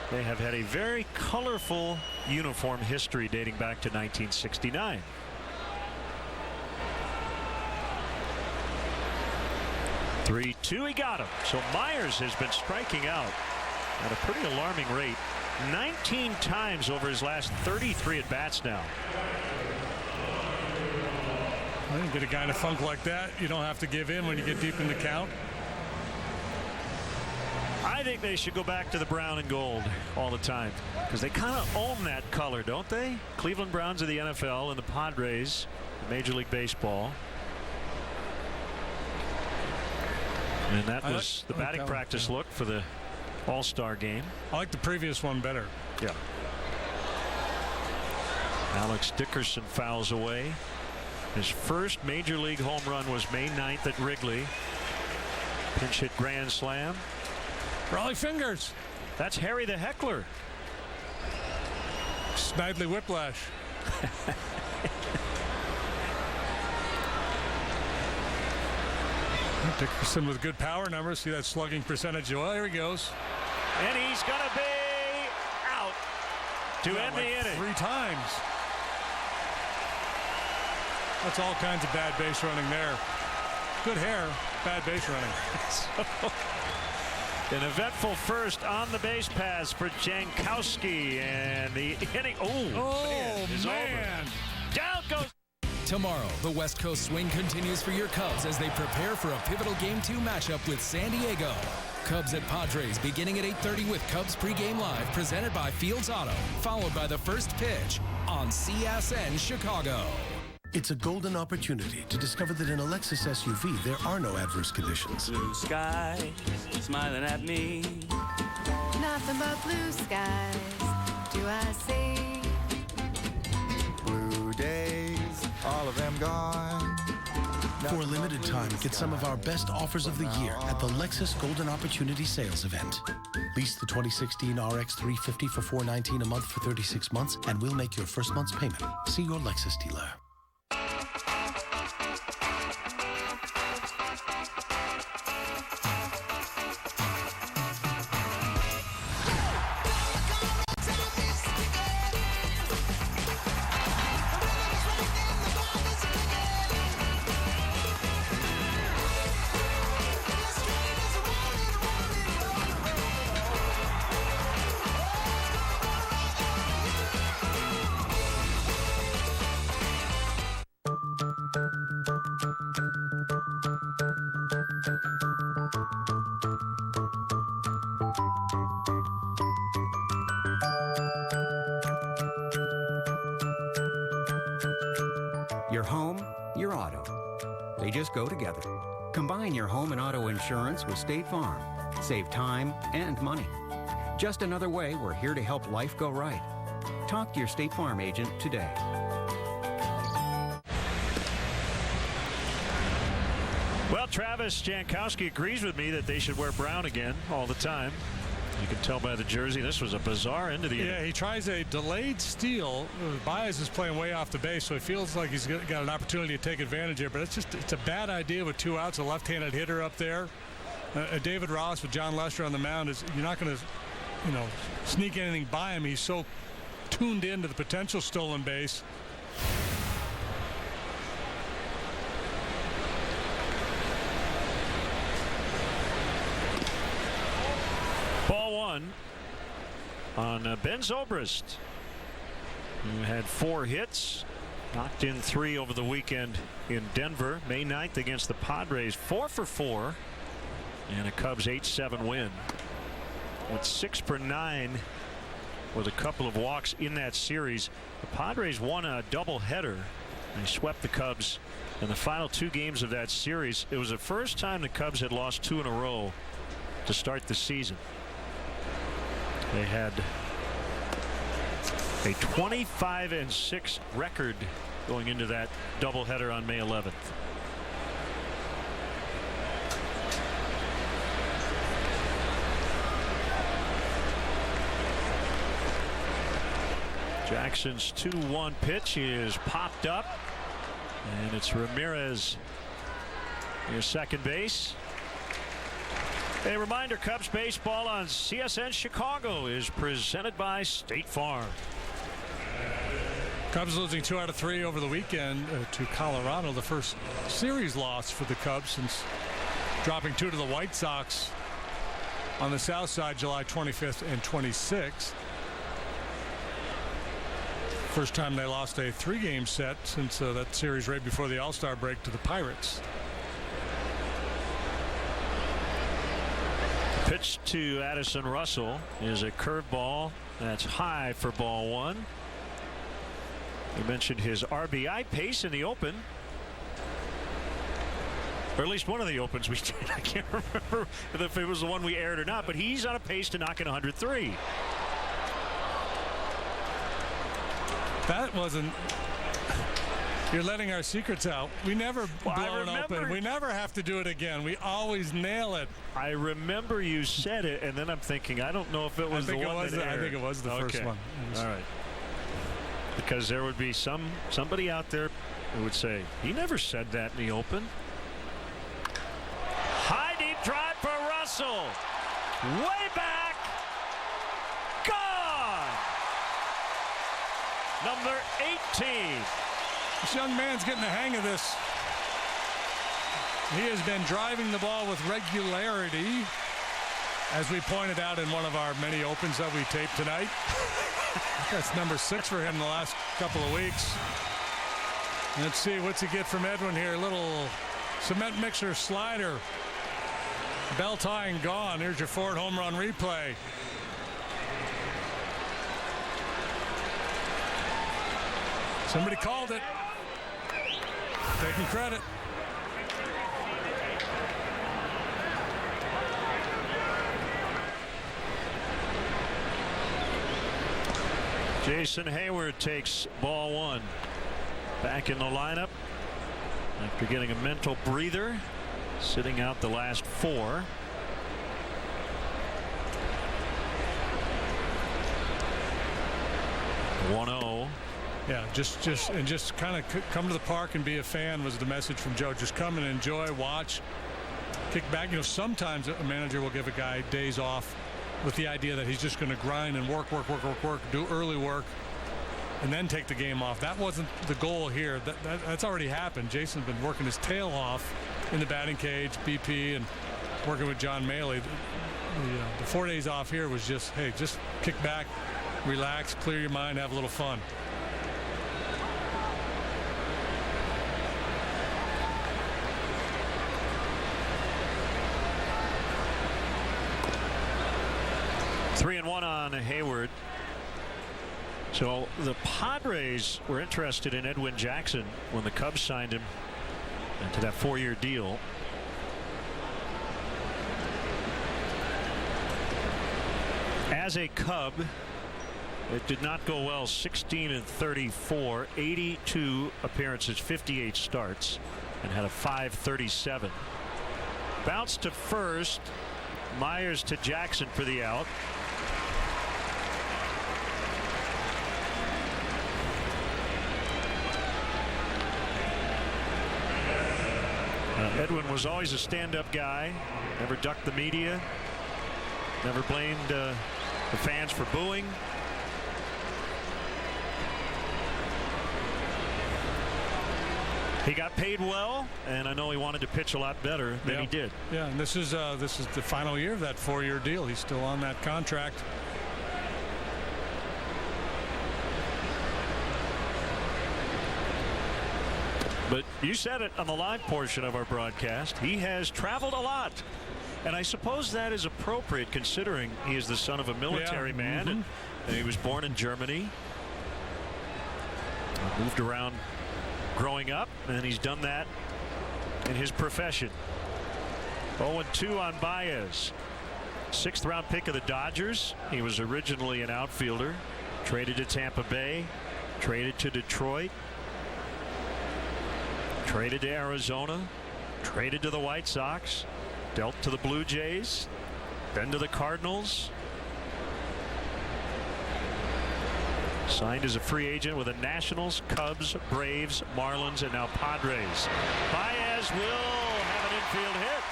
They have had a very colorful uniform history dating back to 1969. Three-2, he got him. So Myers has been striking out at a pretty alarming rate. 19 times over his last 33 at bats now. I think get a guy in a funk like that, you don't have to give in when you get deep in the count. I think they should go back to the brown and gold all the time, because they kind of own that color, don't they? Cleveland Browns of the NFL and the Padres, Major League Baseball. And that was the batting practice look for the All-Star game. I like the previous one better. Yeah. Alex Dickerson fouls away. His first major league home run was May 9th at Wrigley. Pinch hit grand slam. Raleigh fingers. That's Harry the Heckler. Snidely whiplash. Dickerson with good power numbers. See that slugging percentage. Well, here he goes. And he's going to be out to end the inning. 3 times. That's all kinds of bad base running there. Good hair, bad base running. So, an eventful first on the base pass for Jankowski, and the inning. Man, is over. Down goes. Tomorrow, the West Coast swing continues for your Cubs as they prepare for a pivotal Game 2 matchup with San Diego. Cubs at Padres beginning at 8:30 with Cubs Pregame Live presented by Fields Auto, followed by the first pitch on CSN Chicago. It's a golden opportunity to discover that in a Lexus SUV, there are no adverse conditions. Blue sky, smiling at me. Nothing but blue skies do I see. Blue days, all of them gone. For a limited time, get some of our best offers of the year at the Lexus Golden Opportunity Sales Event. Lease the 2016 RX 350 for $419 a month for 36 months, and we'll make your first month's payment. See your Lexus dealer. just go together. Combine your home and auto insurance with State Farm. Save time and money. Just another way we're here to help life go right. Talk to your State Farm agent today. Well, Travis Jankowski agrees with me that they should wear brown again all the time. You can tell by the jersey, this was a bizarre end of the inning. Yeah, he tries a delayed steal. Baez is playing way off the base, so he feels like he's got an opportunity to take advantage here. But it's a bad idea with 2 outs, a left-handed hitter up there. David Ross with John Lester on the mound, you're not going to, sneak anything by him. He's so tuned into the potential stolen base. Ball 1 on Ben Zobrist, who had 4 hits, knocked in 3 over the weekend in Denver. May 9th against the Padres, 4 for 4, and a Cubs 8-7 win. With 6 for 9 with a couple of walks in that series. The Padres won a doubleheader. They swept the Cubs in the final 2 games of that series. It was the first time the Cubs had lost 2 in a row to start the season. They had a 25-6 record going into that doubleheader on May 11th. Jackson's 2-1 pitch is popped up, and it's Ramirez near second base. A reminder, Cubs baseball on CSN Chicago is presented by State Farm. Cubs losing 2 out of 3 over the weekend to Colorado, the first series loss for the Cubs since dropping 2 to the White Sox on the south side July 25th and 26th. First time they lost a 3-game set since that series right before the All-Star break to the Pirates. Pitch to Addison Russell is a curveball that's high for ball 1. You mentioned his RBI pace in the open, or at least one of the opens we did. I can't remember if it was the one we aired or not, but he's on a pace to knock in 103. That wasn't. You're letting our secrets out. We never blow it open. We never have to do it again. We always nail it. I remember you said it, and then I'm thinking, I don't know if it was the one that aired. I think it was the first one. All right. Because there would be somebody out there who would say, he never said that in the open. High deep drive for Russell. Way back. Gone. Number 18. This young man's getting the hang of this. He has been driving the ball with regularity, as we pointed out in one of our many opens that we taped tonight. That's number 6 for him the last couple of weeks. Let's see, what's he get from Edwin here? A little cement mixer slider. Bell tie and gone. Here's your Ford home run replay. Somebody called it. Taking credit. Jason Hayward takes ball 1. Back in the lineup after getting a mental breather, sitting out the last 4. Yeah, just kind of come to the park and be a fan was the message from Joe. Just come and enjoy, watch, kick back. Sometimes a manager will give a guy days off with the idea that he's just going to grind and work, do early work, and then take the game off. That wasn't the goal here. That's already happened. Jason's been working his tail off in the batting cage, BP, and working with John Maley. The 4 days off here was just, hey, just kick back, relax, clear your mind, have a little fun. Three and 1 on Hayward. So the Padres were interested in Edwin Jackson when the Cubs signed him into that 4-year deal. As a Cub, it did not go well. 16-34, 82 appearances, 58 starts, and had a .537. Bounce to first. Myers to Jackson for the out. Edwin was always a stand-up guy. Never ducked the media. Never blamed the fans for booing. He got paid well, and I know he wanted to pitch a lot better than he did. Yeah, and this is the final year of that 4-year deal. He's still on that contract. But you said it on the live portion of our broadcast. He has traveled a lot. And I suppose that is appropriate considering he is the son of a military man. And he was born in Germany. Moved around growing up, and he's done that in his profession. 0-2 on Baez. 6th round pick of the Dodgers. He was originally an outfielder. Traded to Tampa Bay. Traded to Detroit. Traded to Arizona. Traded to the White Sox. Dealt to the Blue Jays. Then to the Cardinals. Signed as a free agent with the Nationals, Cubs, Braves, Marlins, and now Padres. Baez will have an infield hit.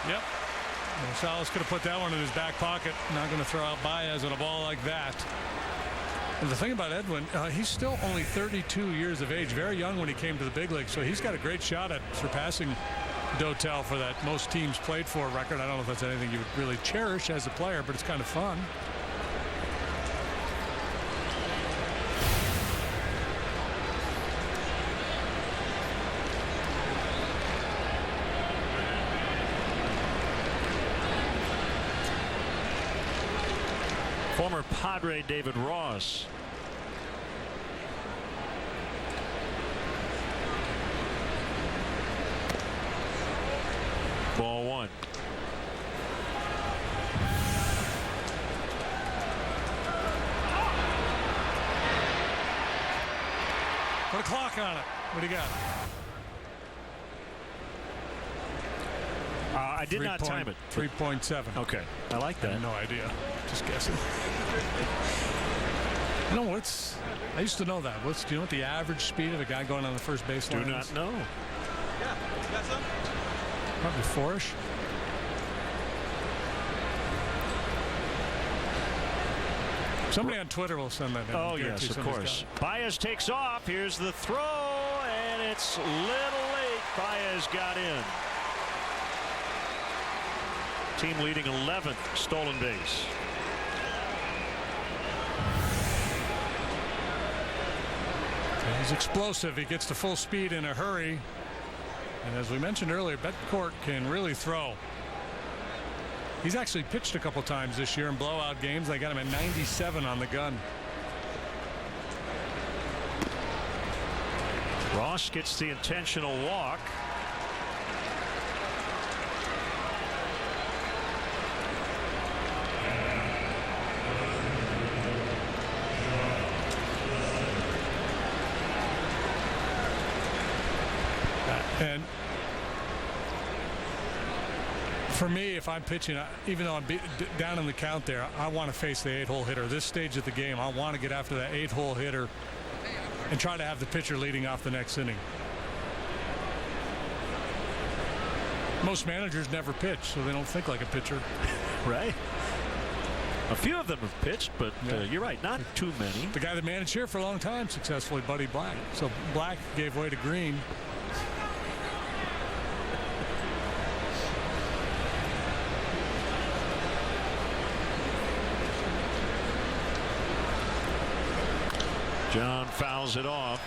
Yep. Gonzalez could have put that one in his back pocket. Not going to throw out Baez on a ball like that. And the thing about Edwin, he's still only 32 years of age, very young when he came to the big league. So he's got a great shot at surpassing Dotel for that most teams played for record. I don't know if that's anything you would really cherish as a player, but it's kind of fun. Former Padre David Ross. Ball 1. Put a clock on it. What do you got? I did not time it. 3.7. Okay. I like that. I have no idea. Just guessing. No, what's... I used to know that. Do you know what the average speed of a guy going on the first baseline is? Do not know. Yeah. You got some? Probably 4-ish. Somebody on Twitter will send that in. Oh, yes, of course. Baez takes off. Here's the throw, and it's a little late. Baez got in. Team leading 11th stolen base. He's explosive. He gets to full speed in a hurry. And as we mentioned earlier, Betancourt can really throw. He's actually pitched a couple times this year in blowout games. They got him at 97 on the gun. Ross gets the intentional walk. And for me, if I'm pitching, even though I'm down in the count there, I want to face the 8-hole hitter. This stage of the game, I want to get after that 8-hole hitter and try to have the pitcher leading off the next inning. Most managers never pitch, so they don't think like a pitcher. Right. A few of them have pitched, but you're right, not too many. The guy that managed here for a long time successfully, Buddy Black. So Black gave way to Green. John fouls it off.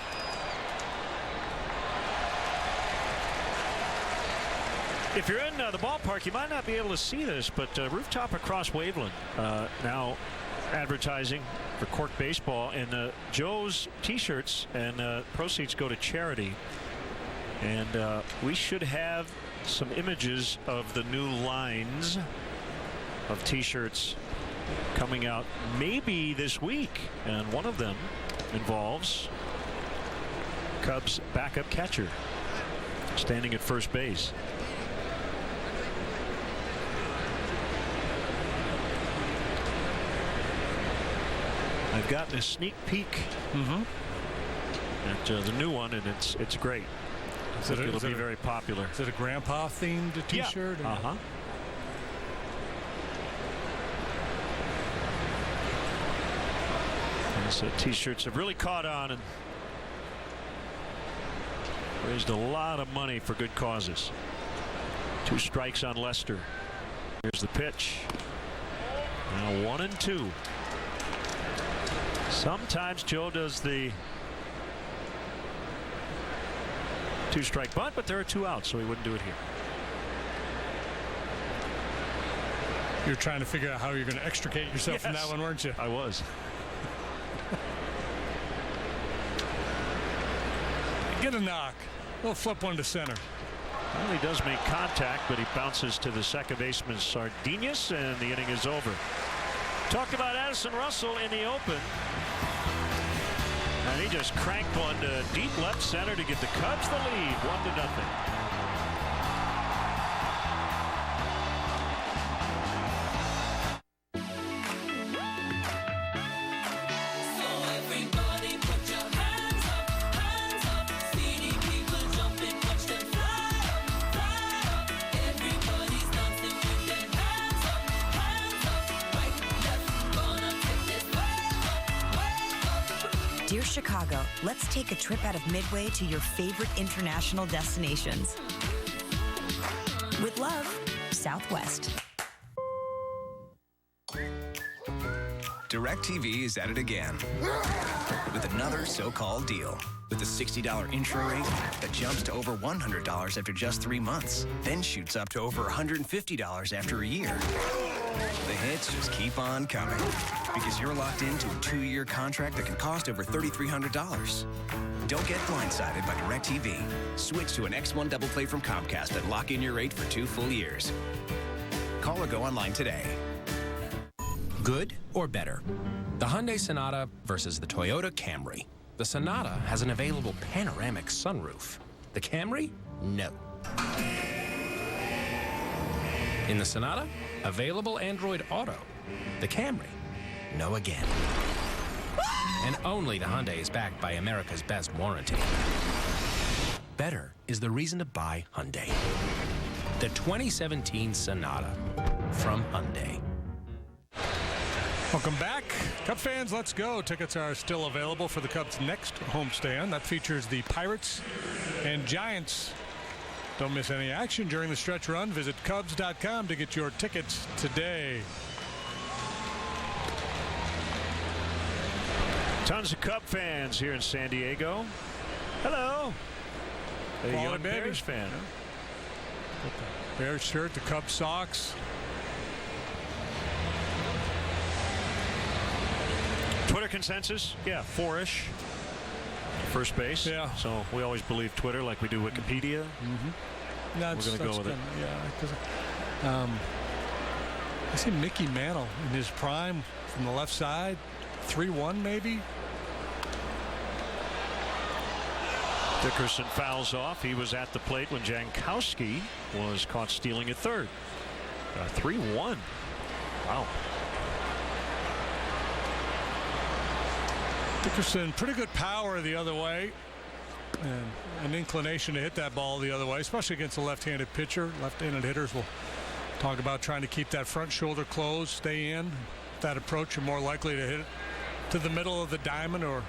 If you're in the ballpark, you might not be able to see this, but Rooftop across Waveland now advertising for Cork Baseball, and Joe's T-shirts and proceeds go to charity. And we should have some images of the new lines of T-shirts coming out maybe this week, and one of them involves Cubs backup catcher standing at first base. I've gotten a sneak peek at the new one, and it's great. It'll be very popular. Is it a grandpa themed T-shirt? Yeah. So T-shirts have really caught on and raised a lot of money for good causes. 2 strikes on Lester. Here's the pitch. Now 1-2. Sometimes Joe does the 2-strike bunt, but there are 2 outs, so he wouldn't do it here. You're trying to figure out how you're going to extricate yourself from that one, weren't you? I was. Get a knock. We'll flip one to center. Well, he does make contact, but he bounces to the second baseman Sardinus, and the inning is over. Talked about Addison Russell in the open. And he just cranked one to deep left center to get the Cubs the lead, 1-0. Dear Chicago, let's take a trip out of Midway to your favorite international destinations. With love, Southwest. DirecTV is at it again with another so-called deal. With a $60 intro rate that jumps to over $100 after just 3 months, then shoots up to over $150 after a year. The hits just keep on coming because you're locked into a 2-year contract that can cost over $3,300. Don't get blindsided by DirecTV. Switch to an X1 double play from Comcast and lock in your rate for 2 full years. Call or go online today. Good or better? The Hyundai Sonata versus the Toyota Camry. The Sonata has an available panoramic sunroof. The Camry? No. In the Sonata, available Android Auto. The Camry? No again. And only the Hyundai is backed by America's best warranty. Better is the reason to buy Hyundai. The 2017 Sonata from Hyundai. Welcome back. Cub fans, let's go. Tickets are still available for the Cubs' next homestand. That features the Pirates and Giants. Don't miss any action during the stretch run. Visit Cubs.com to get your tickets today. Tons of Cub fans here in San Diego. Hello. A young Bears fan. Bears shirt, the Cubs socks. Twitter consensus? Yeah, 4-ish. First base. Yeah. So we always believe Twitter like we do Wikipedia. Mm-hmm. We're going to go with it. Yeah, because I see Mickey Mantle in his prime from the left side. 3-1 maybe. Dickerson fouls off. He was at the plate when Jankowski was caught stealing at third. 3-1. Wow. Dickerson, pretty good power the other way, and an inclination to hit that ball the other way, especially against a left-handed pitcher. Left-handed hitters will talk about trying to keep that front shoulder closed, stay in. That approach, you're more likely to hit it to the middle of the diamond or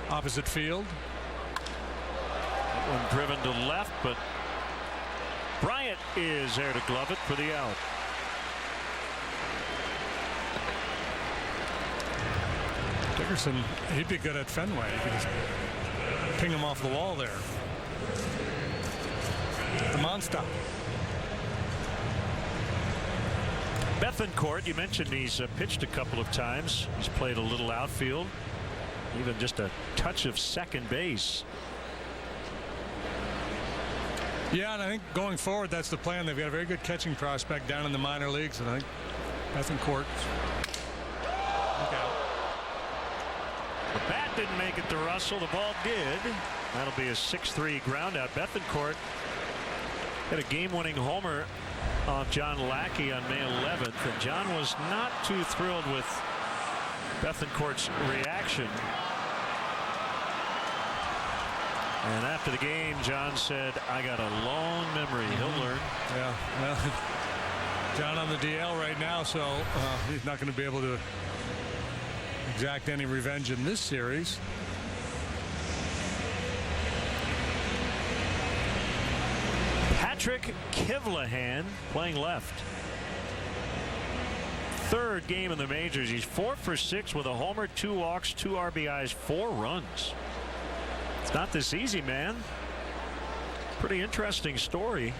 opposite field. That one driven to left, but Bryant is there to glove it for the out. Dickerson, he'd be good at Fenway. You can just ping him off the wall there. The monster. Bethancourt, you mentioned he's pitched a couple of times. He's played a little outfield, even just a touch of second base. Yeah, and I think going forward, that's the plan. They've got a very good catching prospect down in the minor leagues, and I think Bethencourt. The bat didn't make it to Russell. The ball did. That'll be a 6-3 ground out. Bethencourt hit a game-winning homer off John Lackey on May 11th, and John was not too thrilled with Bethencourt's reaction. And after the game, John said, "I got a long memory." He'll learn. Yeah, well, John on the DL right now, so he's not going to be able to exact any revenge in this series. Patrick Kivlahan playing left. Third game in the majors. He's 4 for 6 with a homer, 2 walks, 2 RBIs, 4 runs. It's not this easy, man. Pretty interesting story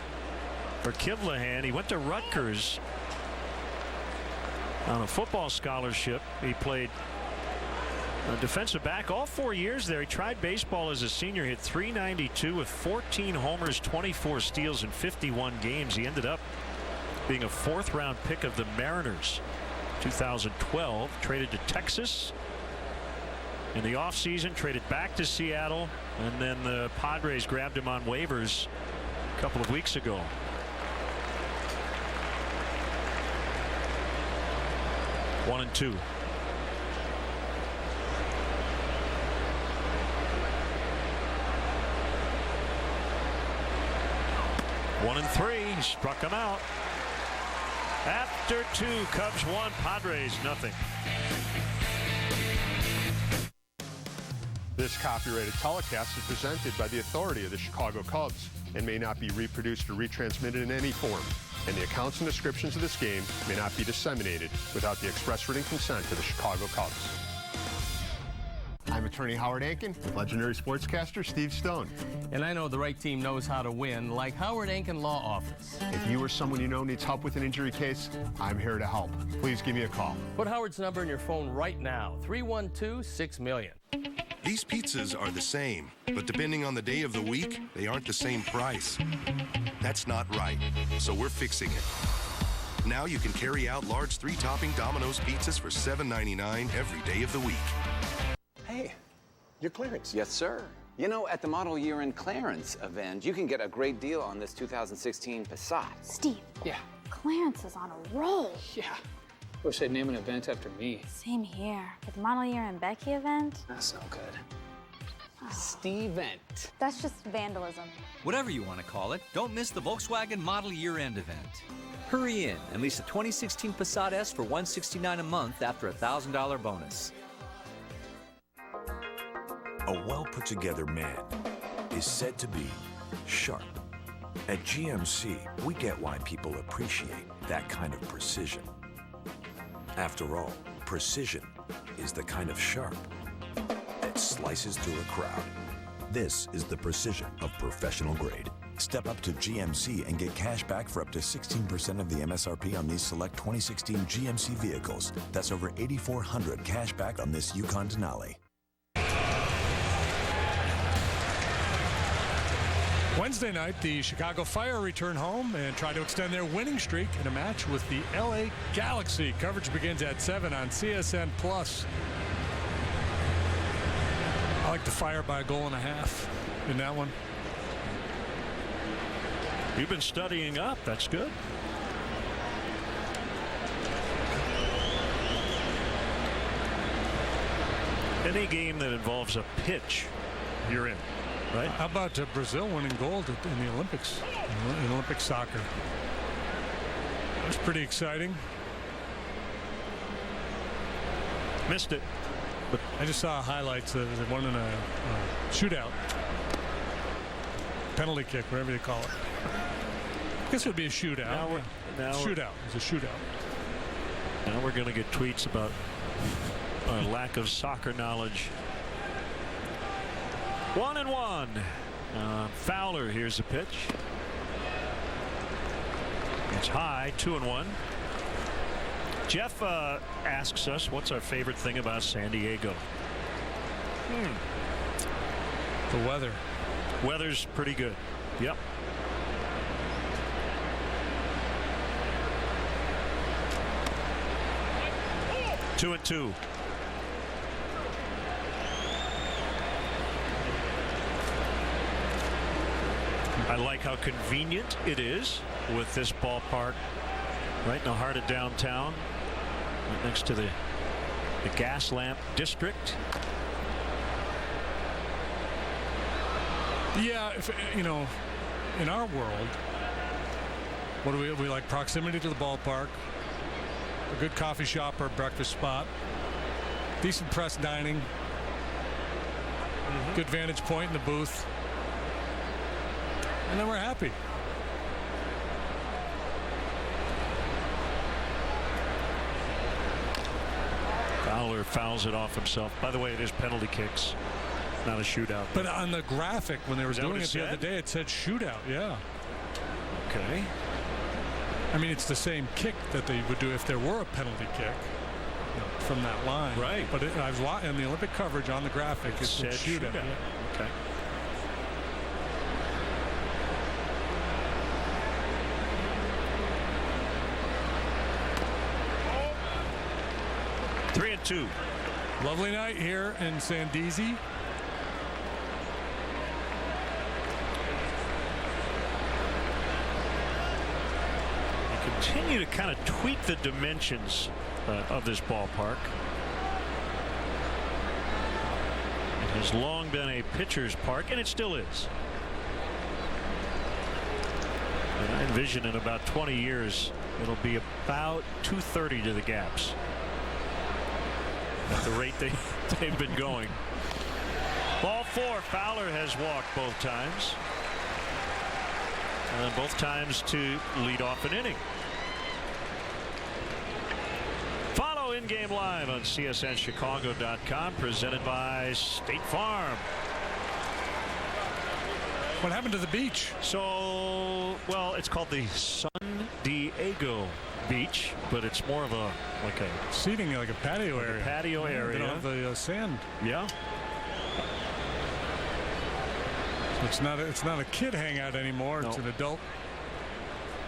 for Kivlahan. He went to Rutgers on a football scholarship. He played defensive back all 4 years there. He tried baseball as a senior, hit .392 with 14 homers, 24 steals in 51 games. He ended up being a 4th-round pick of the Mariners 2012. Traded to Texas in the offseason, traded back to Seattle, and then the Padres grabbed him on waivers a couple of weeks ago. One and two. 1-3. He struck him out. After 2, Cubs 1, Padres nothing. This copyrighted telecast is presented by the authority of the Chicago Cubs and may not be reproduced or retransmitted in any form. And the accounts and descriptions of this game may not be disseminated without the express written consent of the Chicago Cubs. I'm attorney Howard Ankin, legendary sportscaster Steve Stone. And I know the right team knows how to win, like Howard Ankin Law Office. If you or someone you know needs help with an injury case, I'm here to help. Please give me a call. Put Howard's number in your phone right now, 312-6-million. These pizzas are the same, but depending on the day of the week, they aren't the same price. That's not right, so we're fixing it. Now you can carry out large 3-topping Domino's pizzas for $7.99 every day of the week. Hey, your clearance. Yes, sir. You know, at the Model Year-End Clearance event, you can get a great deal on this 2016 Passat. Steve. Yeah. Clarence is on a roll. Yeah. Wish they'd name an event after me. Same here. For the Model Year-End Becky event. That's no good. Steve-vent. That's just vandalism. Whatever you want to call it, don't miss the Volkswagen Model Year-End event. Hurry in and lease a 2016 Passat S for $169 a month after a $1,000 bonus. A well-put-together man is said to be sharp. At GMC, we get why people appreciate that kind of precision. After all, precision is the kind of sharp that slices through a crowd. This is the precision of professional grade. Step up to GMC and get cash back for up to 16% of the MSRP on these select 2016 GMC vehicles. That's over $8,400 cash back on this Yukon Denali. Wednesday night, the Chicago Fire return home and try to extend their winning streak in a match with the LA Galaxy. Coverage begins at 7 on CSN+. I like the Fire by 1.5 goals in that one. You've been studying up. That's good. Any game that involves a pitch, you're in. Right. How about Brazil winning gold in the Olympics, in Olympic soccer? That's pretty exciting. Missed it. But I just saw highlights that they won in a shootout. Penalty kick, whatever they call it. I guess it would be a shootout. Shootout. It's a shootout. Now we're going to get tweets about our lack of soccer knowledge. 1-1. Fowler, here's the pitch. It's high, 2-1. Jeff asks us, what's our favorite thing about San Diego? The weather. Weather's pretty good. Yep. 2-2. I like how convenient it is with this ballpark right in the heart of downtown, right next to the gas lamp district. Yeah, if, you know, in our world, what do we like? Proximity to the ballpark, a good coffee shop or breakfast spot, decent press dining, good vantage point in the booth, and then we're happy. Fowler fouls it off himself. By the way, it is penalty kicks, not a shootout. But on the graphic, when they were doing it the other day, it said shootout. Yeah. Okay. I mean, it's the same kick that they would do if there were a penalty kick from that line. Right. But I was watching the Olympic coverage on the graphic. It said shootout. Yeah. Okay. Oh. 3-2. Lovely night here in Sandusky. Continue to kind of tweak the dimensions of this ballpark. It has long been a pitcher's park, and it still is. And I envision in about 20 years it'll be about 230 to the gaps at the rate they've been going. Ball 4. Fowler has walked both times, and both times to lead off an inning. Follow In-Game Live on CSNChicago.com, presented by State Farm. What happened to the beach? So, well, it's called the San Diego Beach, but it's more of a seating, like a patio area. A patio area. They don't have the sand. Yeah. It's not a kid hangout anymore. No. It's an adult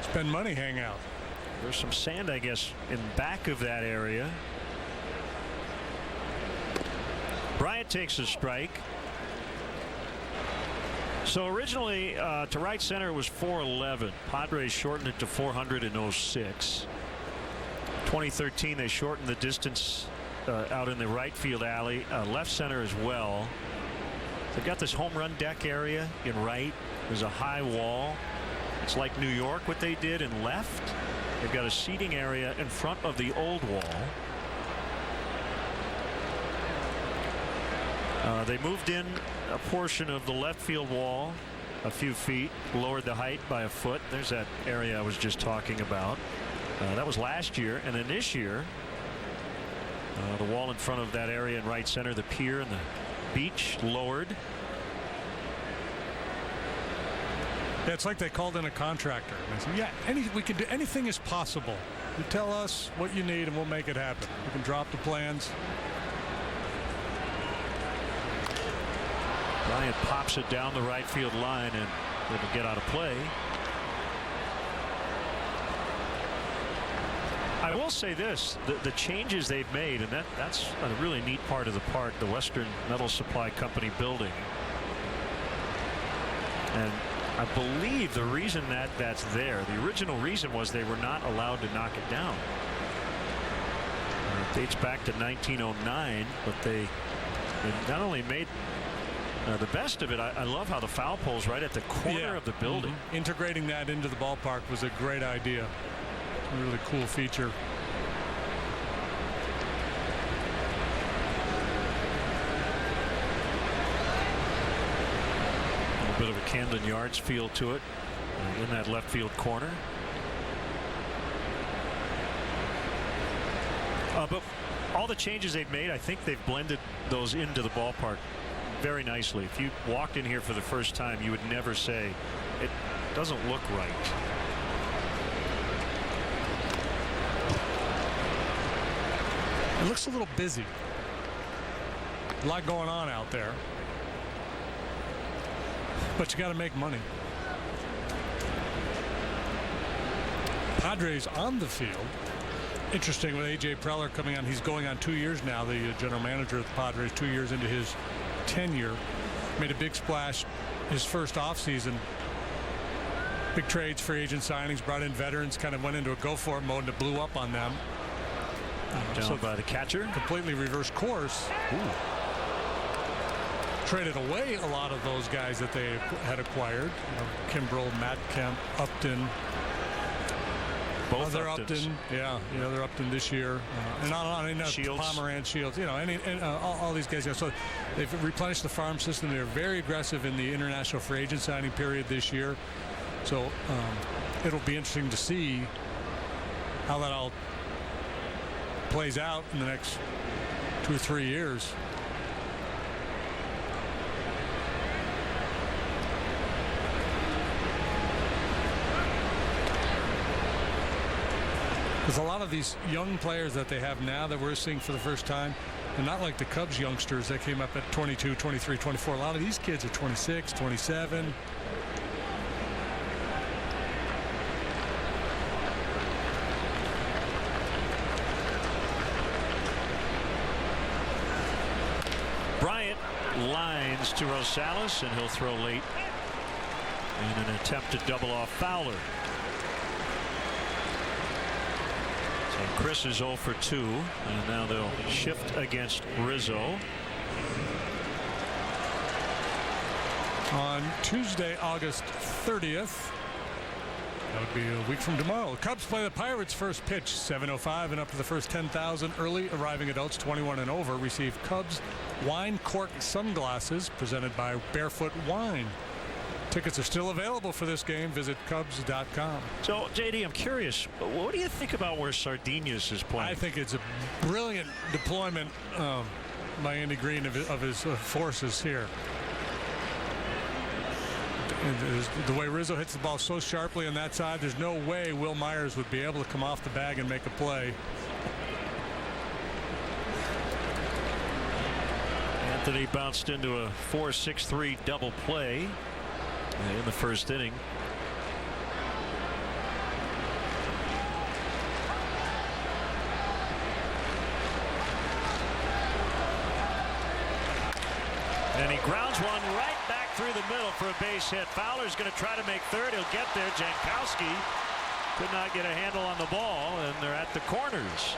spend money hangout. There's some sand, I guess, in back of that area. Bryant takes a strike. So originally to right center it was 411. Padres shortened it to 400 in 06. 2013 they shortened the distance out in the right field alley, left center as well. They've got this home run deck area in right. There's a high wall. It's like New York what they did in left. They've got a seating area in front of the old wall. They moved in a portion of the left field wall a few feet, lowered the height by a foot. There's that area I was just talking about. That was last year, and then this year the wall in front of that area in right center, the pier and the beach, lowered. Yeah, it's like they called in a contractor. And they said, yeah, we can do anything is possible. You tell us what you need and we'll make it happen. We can drop the plans. Bryant pops it down the right field line and it'll get out of play. I will say this, the changes they've made, and that's a really neat part of the park, the Western Metal Supply Company building. And I believe the reason that's there, the original reason was they were not allowed to knock it down. It dates back to 1909, but they not only made the best of it, I love how the foul pole's right at the corner of the building. Mm-hmm. Integrating that into the ballpark was a great idea. A really cool feature. A little bit of a Camden Yards feel to it in that left field corner. But all the changes they've made, I think they've blended those into the ballpark very nicely. If you walked in here for the first time, you would never say it doesn't look right. It looks a little busy. A lot going on out there. But you got to make money. Padres on the field. Interesting with A.J. Preller coming on. He's going on 2 years now, the general manager of the Padres, 2 years into his tenure. Made a big splash his first offseason. Big trades, free agent signings, brought in veterans, kind of went into a go-for-it mode, and it blew up on them. Down by the catcher. Completely reversed course. Ooh. Traded away a lot of those guys that they had acquired. Kimbrel, Matt Kemp, Upton. Both other Uptons. Upton, yeah, they're Upton this year, and on Shields. Pomeranz, Shields, and all these guys. So they've replenished the farm system. They're very aggressive in the international free agent signing period this year. So it'll be interesting to see how that all plays out in the next 2 or 3 years. Because a lot of these young players that they have now that we're seeing for the first time, they're not like the Cubs youngsters that came up at 22, 23, 24. A lot of these kids are 26, 27. Bryant lines to Rosales, and he'll throw late in an attempt to double off Fowler. Chris is 0 for 2, and now they'll shift against Rizzo. On Tuesday, August 30th, that would be a week from tomorrow, the Cubs play the Pirates. First pitch, 7:05, and up to the first 10,000 early arriving adults 21 and over receive Cubs wine cork sunglasses presented by Barefoot Wine. Tickets are still available for this game. Visit Cubs.com. So, JD, I'm curious, what do you think about where Sardinhas is playing? I think it's a brilliant deployment by Andy Green of his forces here. The way Rizzo hits the ball so sharply on that side, there's no way Will Myers would be able to come off the bag and make a play. Anthony bounced into a 4-6-3 double play in the first inning. And he grounds one right back through the middle for a base hit. Fowler's going to try to make third. He'll get there. Jankowski could not get a handle on the ball, and they're at the corners.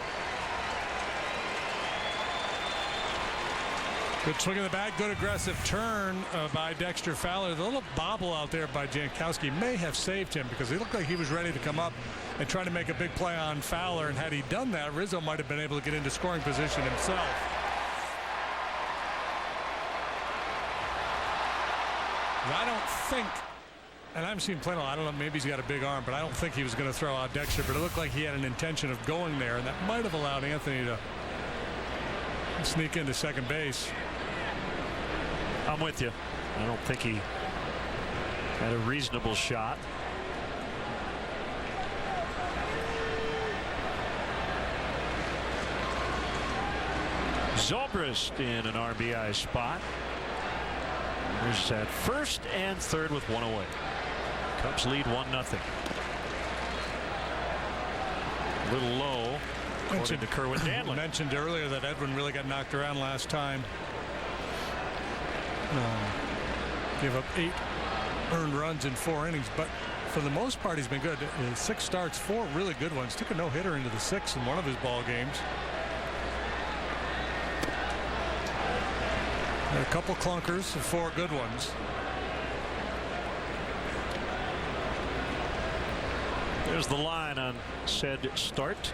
Good swing of the bat, good aggressive turn by Dexter Fowler. The little bobble out there by Jankowski may have saved him because he looked like he was ready to come up and try to make a big play on Fowler. And had he done that, Rizzo might have been able to get into scoring position himself. I don't think, and I haven't seen him play, I don't know, maybe he's got a big arm, but I don't think he was going to throw out Dexter. But it looked like he had an intention of going there, and that might have allowed Anthony to sneak into second base. I'm with you. I don't think he had a reasonable shot. Zobrist in an RBI spot. There's at first and third with one away. Cubs lead 1-0. A little low. According to Kerwin Danley. Mentioned earlier that Edwin really got knocked around last time. Gave up 8 earned runs in 4 innings, but for the most part he's been good. 6 starts, 4 really good ones. Took a no-hitter into the 6th in one of his ball games. A couple clunkers, 4 good ones. There's the line on said start.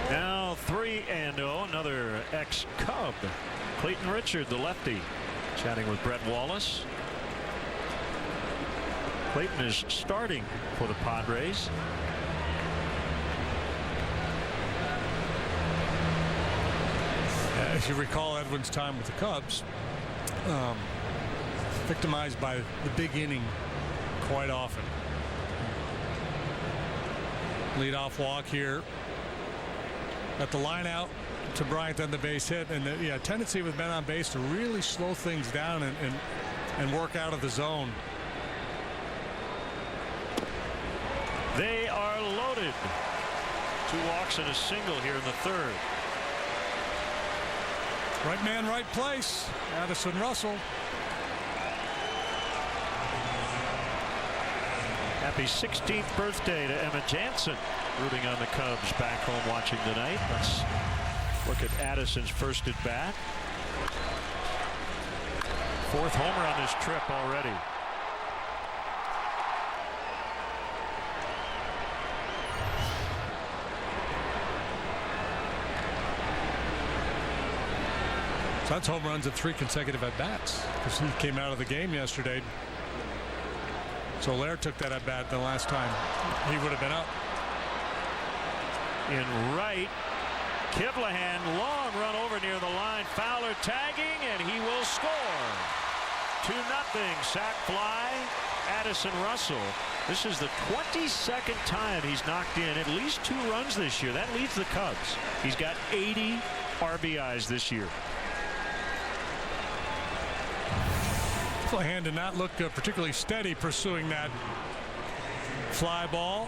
Now 3-0, another ex-Cub, Clayton Richard, the lefty, chatting with Brett Wallace. Clayton is starting for the Padres. If you recall Edwin's time with the Cubs, victimized by the big inning quite often. Leadoff walk here. at the line out to Bryant on the base hit. And the tendency with men on base to really slow things down and work out of the zone. They are loaded. 2 walks and a single here in the third. Right man, right place. Addison Russell. Happy 16th birthday to Emma Jansen, rooting on the Cubs back home watching tonight. Let's look at Addison's first at bat. 4th homer on this trip already. So that's home runs at 3 consecutive at-bats, because he came out of the game yesterday. Soler took that at-bat the last time he would have been up. In right, Kivlahan, long run over near the line. Fowler tagging, and he will score. 2-0, sac fly, Addison Russell. This is the 22nd time he's knocked in at least 2 runs this year. That leads the Cubs. He's got 80 RBIs this year. Kivlahan did not look particularly steady pursuing that fly ball.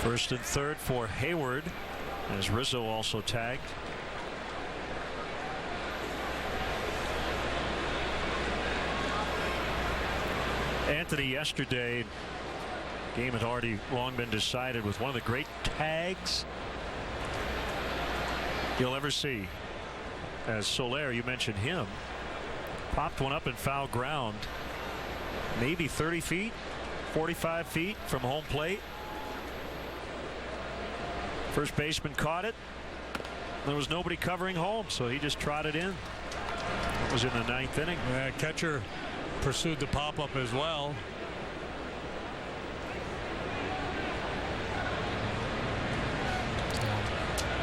First and third for Hayward, as Rizzo also tagged. Anthony yesterday, game had already long been decided with one of the great tags you'll ever see. As Soler, you mentioned him, popped one up in foul ground, maybe 30 feet, 45 feet from home plate. First baseman caught it. There was nobody covering home, so he just trotted in. It was in the 9th inning. Catcher pursued the pop-up as well.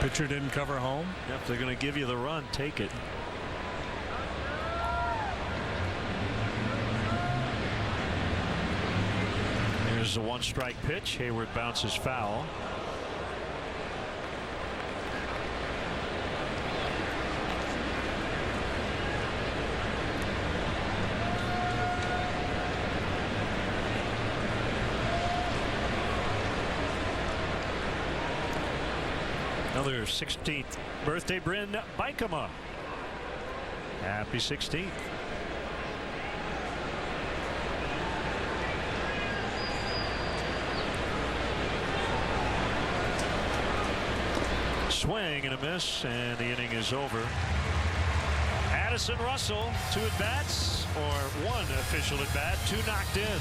Pitcher didn't cover home. Yep, they're going to give you the run. Take it. There's a 1-strike pitch. Hayward bounces foul. Another 16th birthday, Bryn Bykema. Happy 16th. Swing and a miss, and the inning is over. Addison Russell, 2 at-bats, or 1 official at-bat, 2 knocked in.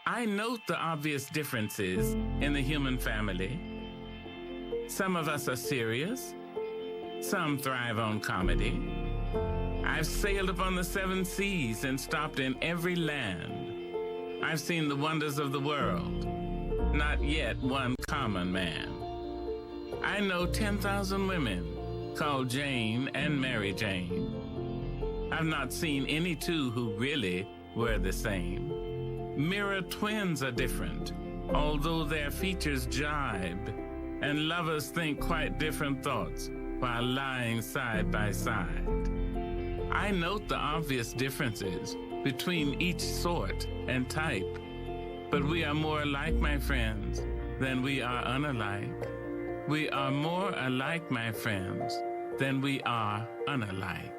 I note the obvious differences in the human family. Some of us are serious. Some thrive on comedy. I've sailed upon the 7 seas and stopped in every land. I've seen the wonders of the world. Not yet one common man. I know 10,000 women called Jane and Mary Jane. I've not seen any 2 who really were the same. Mirror twins are different, although their features jibe, and lovers think quite different thoughts while lying side by side. I note the obvious differences between each sort and type, but we are more alike, my friends, than we are unalike. We are more alike, my friends, than we are unalike.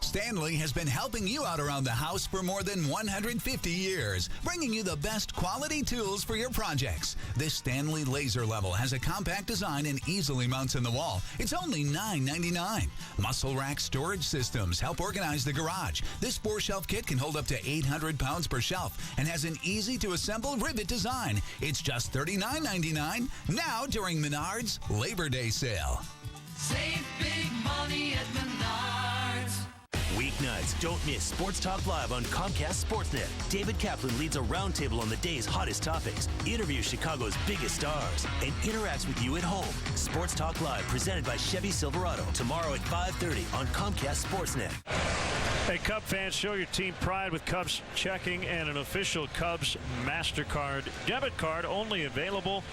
Stanley has been helping you out around the house for more than 150 years, bringing you the best quality tools for your projects. This Stanley Laser Level has a compact design and easily mounts in the wall. It's only $9.99. Muscle Rack Storage Systems help organize the garage. This 4-shelf kit can hold up to 800 pounds per shelf and has an easy-to-assemble rivet design. It's just $39.99 now during Menards Labor Day sale. Save big money at Menards. Week weeknights, don't miss Sports Talk Live on Comcast Sportsnet. David Kaplan leads a roundtable on the day's hottest topics, interviews Chicago's biggest stars, and interacts with you at home. Sports Talk Live, presented by Chevy Silverado, tomorrow at 5:30 on Comcast Sportsnet. Hey, Cub fans, show your team pride with Cubs checking and an official Cubs MasterCard debit card, only available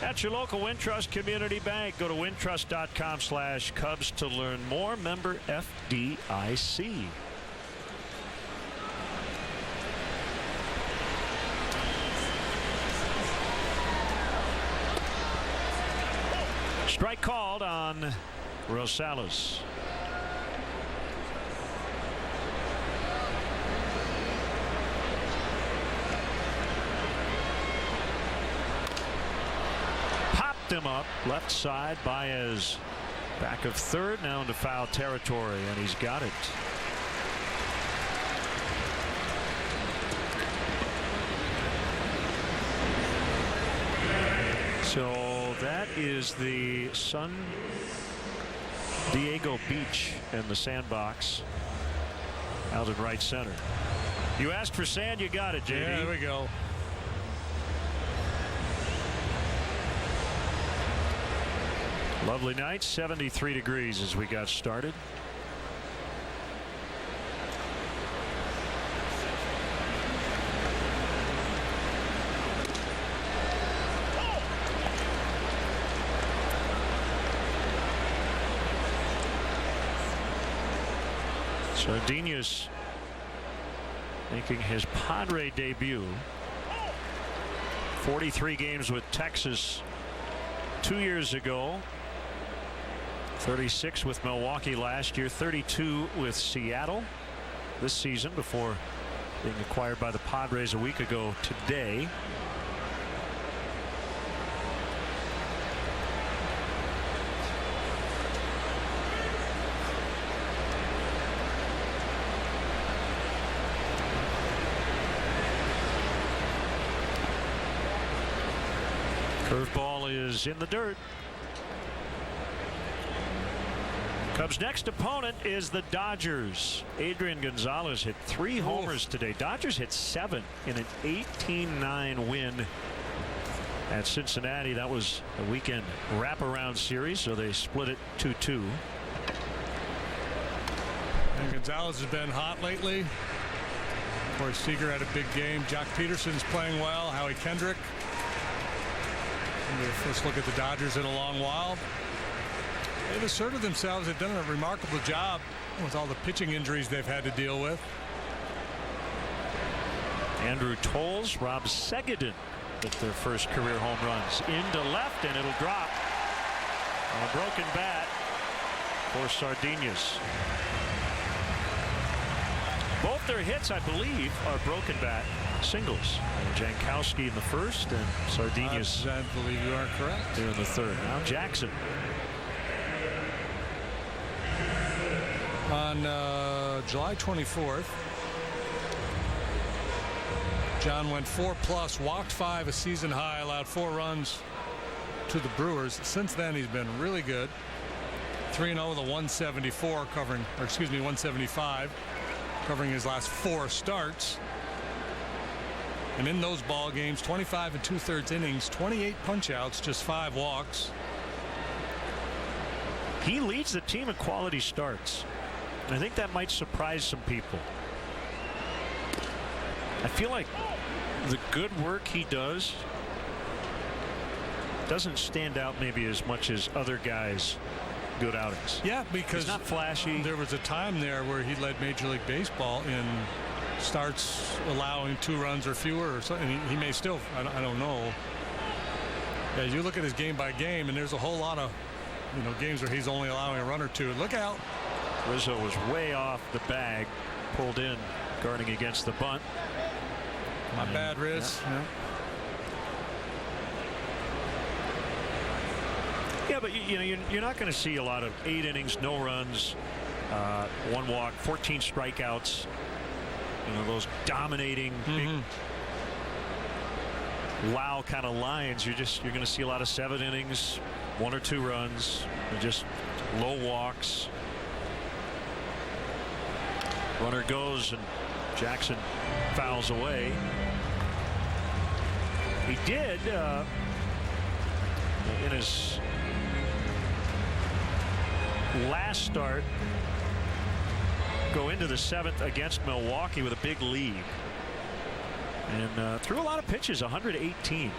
at your local Wintrust Community Bank. Go to wintrust.com/Cubs to learn more. Member FDIC. Strike called on Rosales. Him up left side. Baez back of third, now into foul territory, and he's got it. So that is the San Diego Beach in the sandbox out in right center. You asked for sand, you got it, JD. Yeah, there we go. Lovely night, 73 degrees as we got started. Sardinas making his Padre debut. 43 games with Texas 2 years ago. 36 with Milwaukee last year, 32 with Seattle this season before being acquired by the Padres a week ago today. Curveball is in the dirt. Cubs' next opponent is the Dodgers. Adrian Gonzalez hit 3 homers today. Dodgers hit 7 in an 18-9 win at Cincinnati. That was a weekend wraparound series, so they split it 2-2. And Gonzalez has been hot lately. Of course, Seager had a big game. Jock Peterson's playing well. Howie Kendrick. Let's look at the Dodgers in a long while. They've asserted themselves. They've done a remarkable job with all the pitching injuries they've had to deal with. Andrew Toles, Rob Segedin with their first career home runs. Into left, and it'll drop on a broken bat for Sardinas. Both their hits, I believe, are broken bat singles. Jankowski in the first, and Sardinas. I believe you are correct. Here in the third. Now Jackson. On July 24th, John went 4+, walked 5, a season high, allowed 4 runs to the Brewers. Since then, he's been really good. 3-0 with a 174 covering, or excuse me, 175 covering his last 4 starts. And in those ball games, 25 2/3 innings, 28 punch-outs, just 5 walks. He leads the team in quality starts. I think that might surprise some people. I feel like the good work he does doesn't stand out maybe as much as other guys' good outings. Yeah, because he's not flashy. There was a time there where he led Major League Baseball in starts allowing 2 runs or fewer or something. He may still, I don't know. Yeah, you look at his game by game, and there's a whole lot of games where he's only allowing a run or 2. Look out. Rizzo was way off the bag, pulled in, guarding against the bunt. My bad, Riz. Yeah, but you're not going to see a lot of 8 innings, no runs, 1 walk, 14 strikeouts. Those dominating, big, wow kind of lines. You're going to see a lot of 7 innings, 1 or 2 runs, and just low walks. Runner goes and Jackson fouls away. He did in his last start go into the 7th against Milwaukee with a big lead and threw a lot of pitches, 118.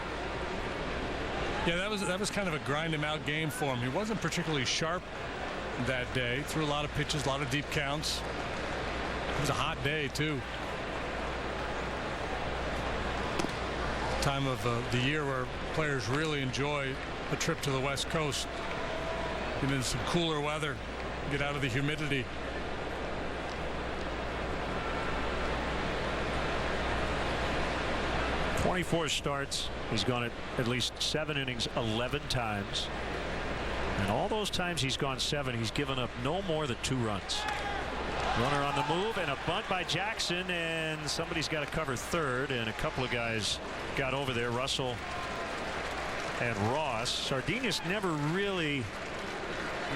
Yeah, that was kind of a grind him out game for him. He wasn't particularly sharp that day. Threw a lot of pitches, a lot of deep counts. It was a hot day too. Time of the year where players really enjoy a trip to the West Coast. Get in some cooler weather, get out of the humidity. .24 starts. He's gone at least 7 innings 11 times. And all those times he's gone 7, he's given up no more than 2 runs. Runner on the move and a bunt by Jackson, and somebody's got to cover third, and a couple of guys got over there, Russell and Ross. Sardinas never really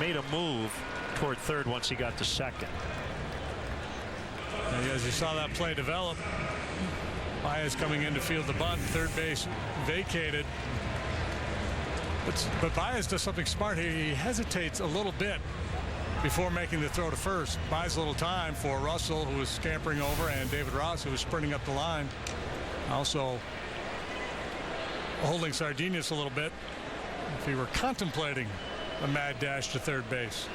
made a move toward third once he got to second. And as you saw that play develop, Baez coming in to field the bunt, third base vacated. But Baez does something smart here. He hesitates a little bit before making the throw to first. Buys a little time for Russell, who was scampering over, and David Ross, who was sprinting up the line. Also holding Sardinas a little bit if he were contemplating a mad dash to third base.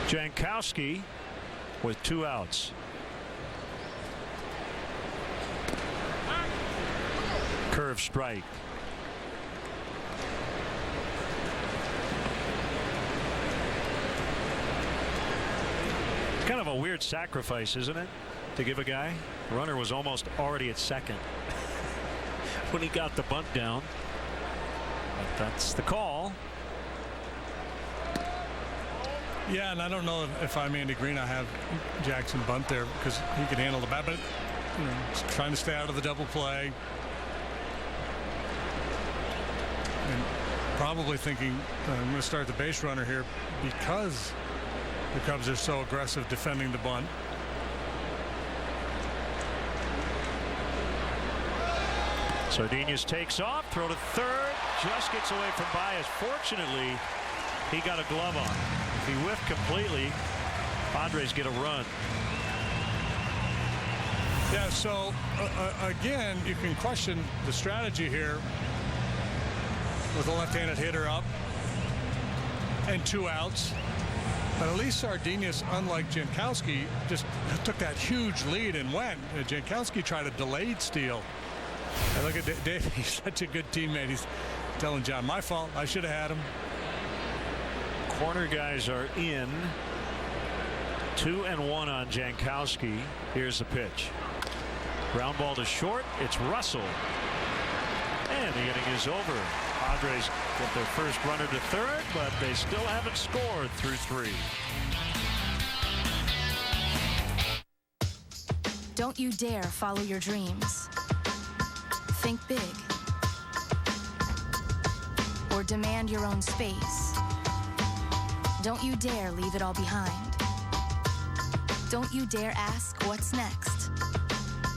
Jankowski with 2 outs. Curve strike. It's kind of a weird sacrifice, isn't it, to give a guy? The runner was almost already at second when he got the bunt down. But that's the call. Yeah, and I don't know if I'm Andy Green, I have Jackson bunt there because he could handle the bat, but trying to stay out of the double play. And probably thinking I'm going to start the base runner here because the Cubs are so aggressive defending the bunt. Sardinas takes off, throw to third, just gets away from Baez. Fortunately, he got a glove on. If he whiffed completely, Padres get a run. Yeah, so again, you can question the strategy here with a left-handed hitter up and 2 outs. But at least Sardinas, unlike Jankowski, just took that huge lead and went. Jankowski tried a delayed steal. And look at Dave. He's such a good teammate. He's telling John, my fault. I should have had him. Corner guys are in. 2-1 on Jankowski. Here's the pitch. Ground ball to short. It's Russell. And the inning is over. Padres get their first runner to third, but they still haven't scored through 3. Don't you dare follow your dreams. Think big. Or demand your own space. Don't you dare leave it all behind. Don't you dare ask what's next.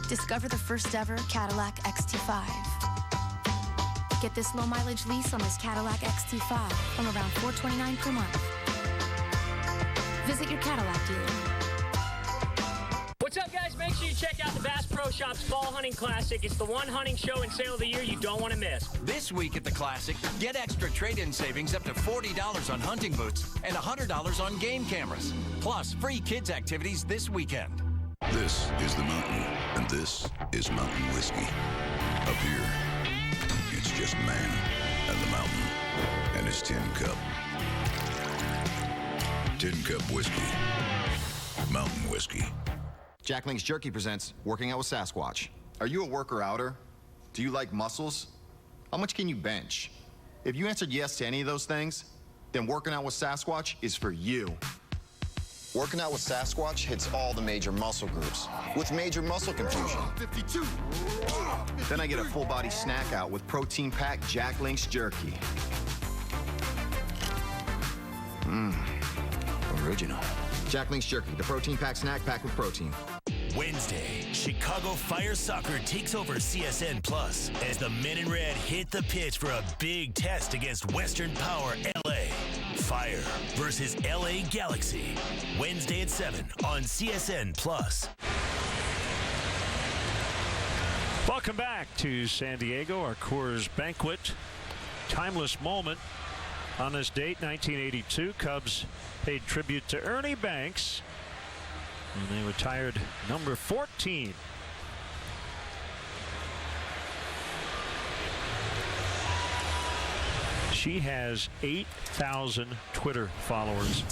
Discover the first ever Cadillac XT5. Get this low mileage lease on this Cadillac XT5 from around $429 per month. Visit your Cadillac dealer. What's up, guys? Make sure you check out the Bass Pro Shops Fall Hunting Classic. It's the one hunting show and sale of the year you don't want to miss. This week at the Classic, get extra trade-in savings up to $40 on hunting boots and $100 on game cameras. Plus, free kids activities this weekend. This is the mountain, and this is mountain whiskey. Up here, it's just man and the mountain and his tin cup. Tin Cup Whiskey. Mountain whiskey. Jack Link's Jerky presents Working Out with Sasquatch. Are you a worker-outer? Do you like muscles? How much can you bench? If you answered yes to any of those things, then Working Out with Sasquatch is for you. Working Out with Sasquatch hits all the major muscle groups with major muscle confusion. 52. Then I get a full-body snack out with protein-packed Jack Link's Jerky. Original. Jack Link's Jerky, the protein pack snack packed with protein. Wednesday, Chicago Fire Soccer takes over CSN Plus as the men in red hit the pitch for a big test against Western Power LA. Fire versus LA Galaxy. Wednesday at 7 on CSN Plus. Welcome back to San Diego, our Coors Banquet. Timeless moment. On this date, 1982, Cubs paid tribute to Ernie Banks, and they retired number 14. She has 8,000 Twitter followers.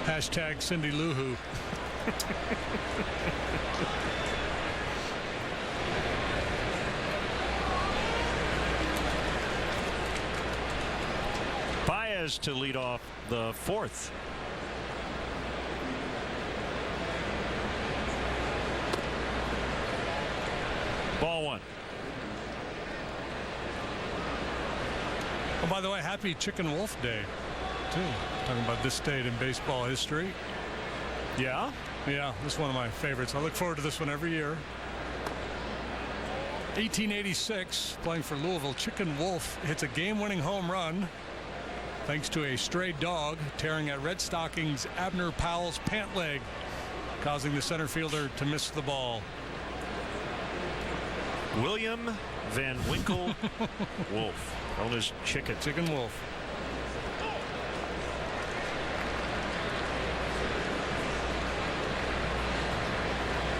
Hashtag Cindy Lou Who. Baez to lead off the fourth. Ball one. Oh, by the way, happy Chicken Wolf Day, too. Talking about this date in baseball history. Yeah? Yeah, this is one of my favorites. I look forward to this one every year. 1886, playing for Louisville, Chicken Wolf hits a game-winning home run thanks to a stray dog tearing at Red Stockings' Abner Powell's pant leg, causing the center fielder to miss the ball. William Van Winkle Wolf, known as Chicken. Chicken Wolf.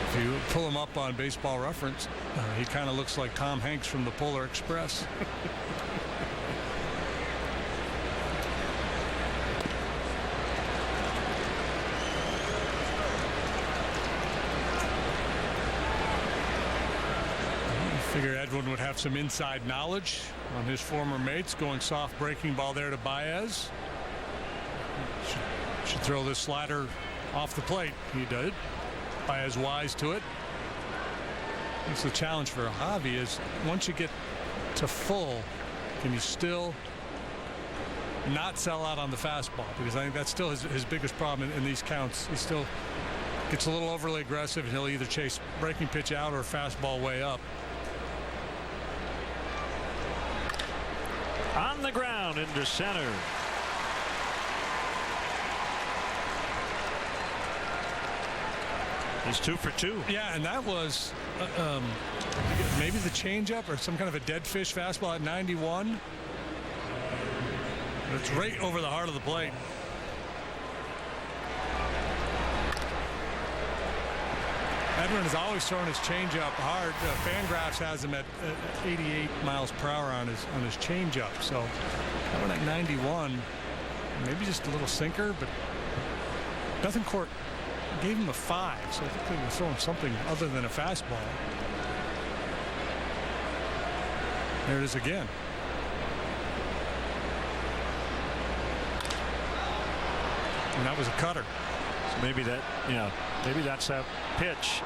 If you pull him up on Baseball Reference, he kind of looks like Tom Hanks from the Polar Express. Figure Edwin would have some inside knowledge on his former mates. Going soft breaking ball there to Baez. Should throw this slider off the plate. He did. Baez wise to it. It's the challenge for Javi is once you get to full, can you still not sell out on the fastball? Because I think that's still his biggest problem in these counts. He still gets a little overly aggressive, and he'll either chase breaking pitch out or fastball way up. On the ground into center. He's 2 for 2. Yeah, and that was maybe the changeup or some kind of a dead fish fastball at 91. It's right over the heart of the plate. Edwin has always thrown his changeup hard. Fangraphs has him at 88 miles per hour on his changeup. So that one at 91, maybe just a little sinker, but Bethencourt gave him a 5, so I think they were throwing something other than a fastball. There it is again. And that was a cutter. So maybe that's that pitch.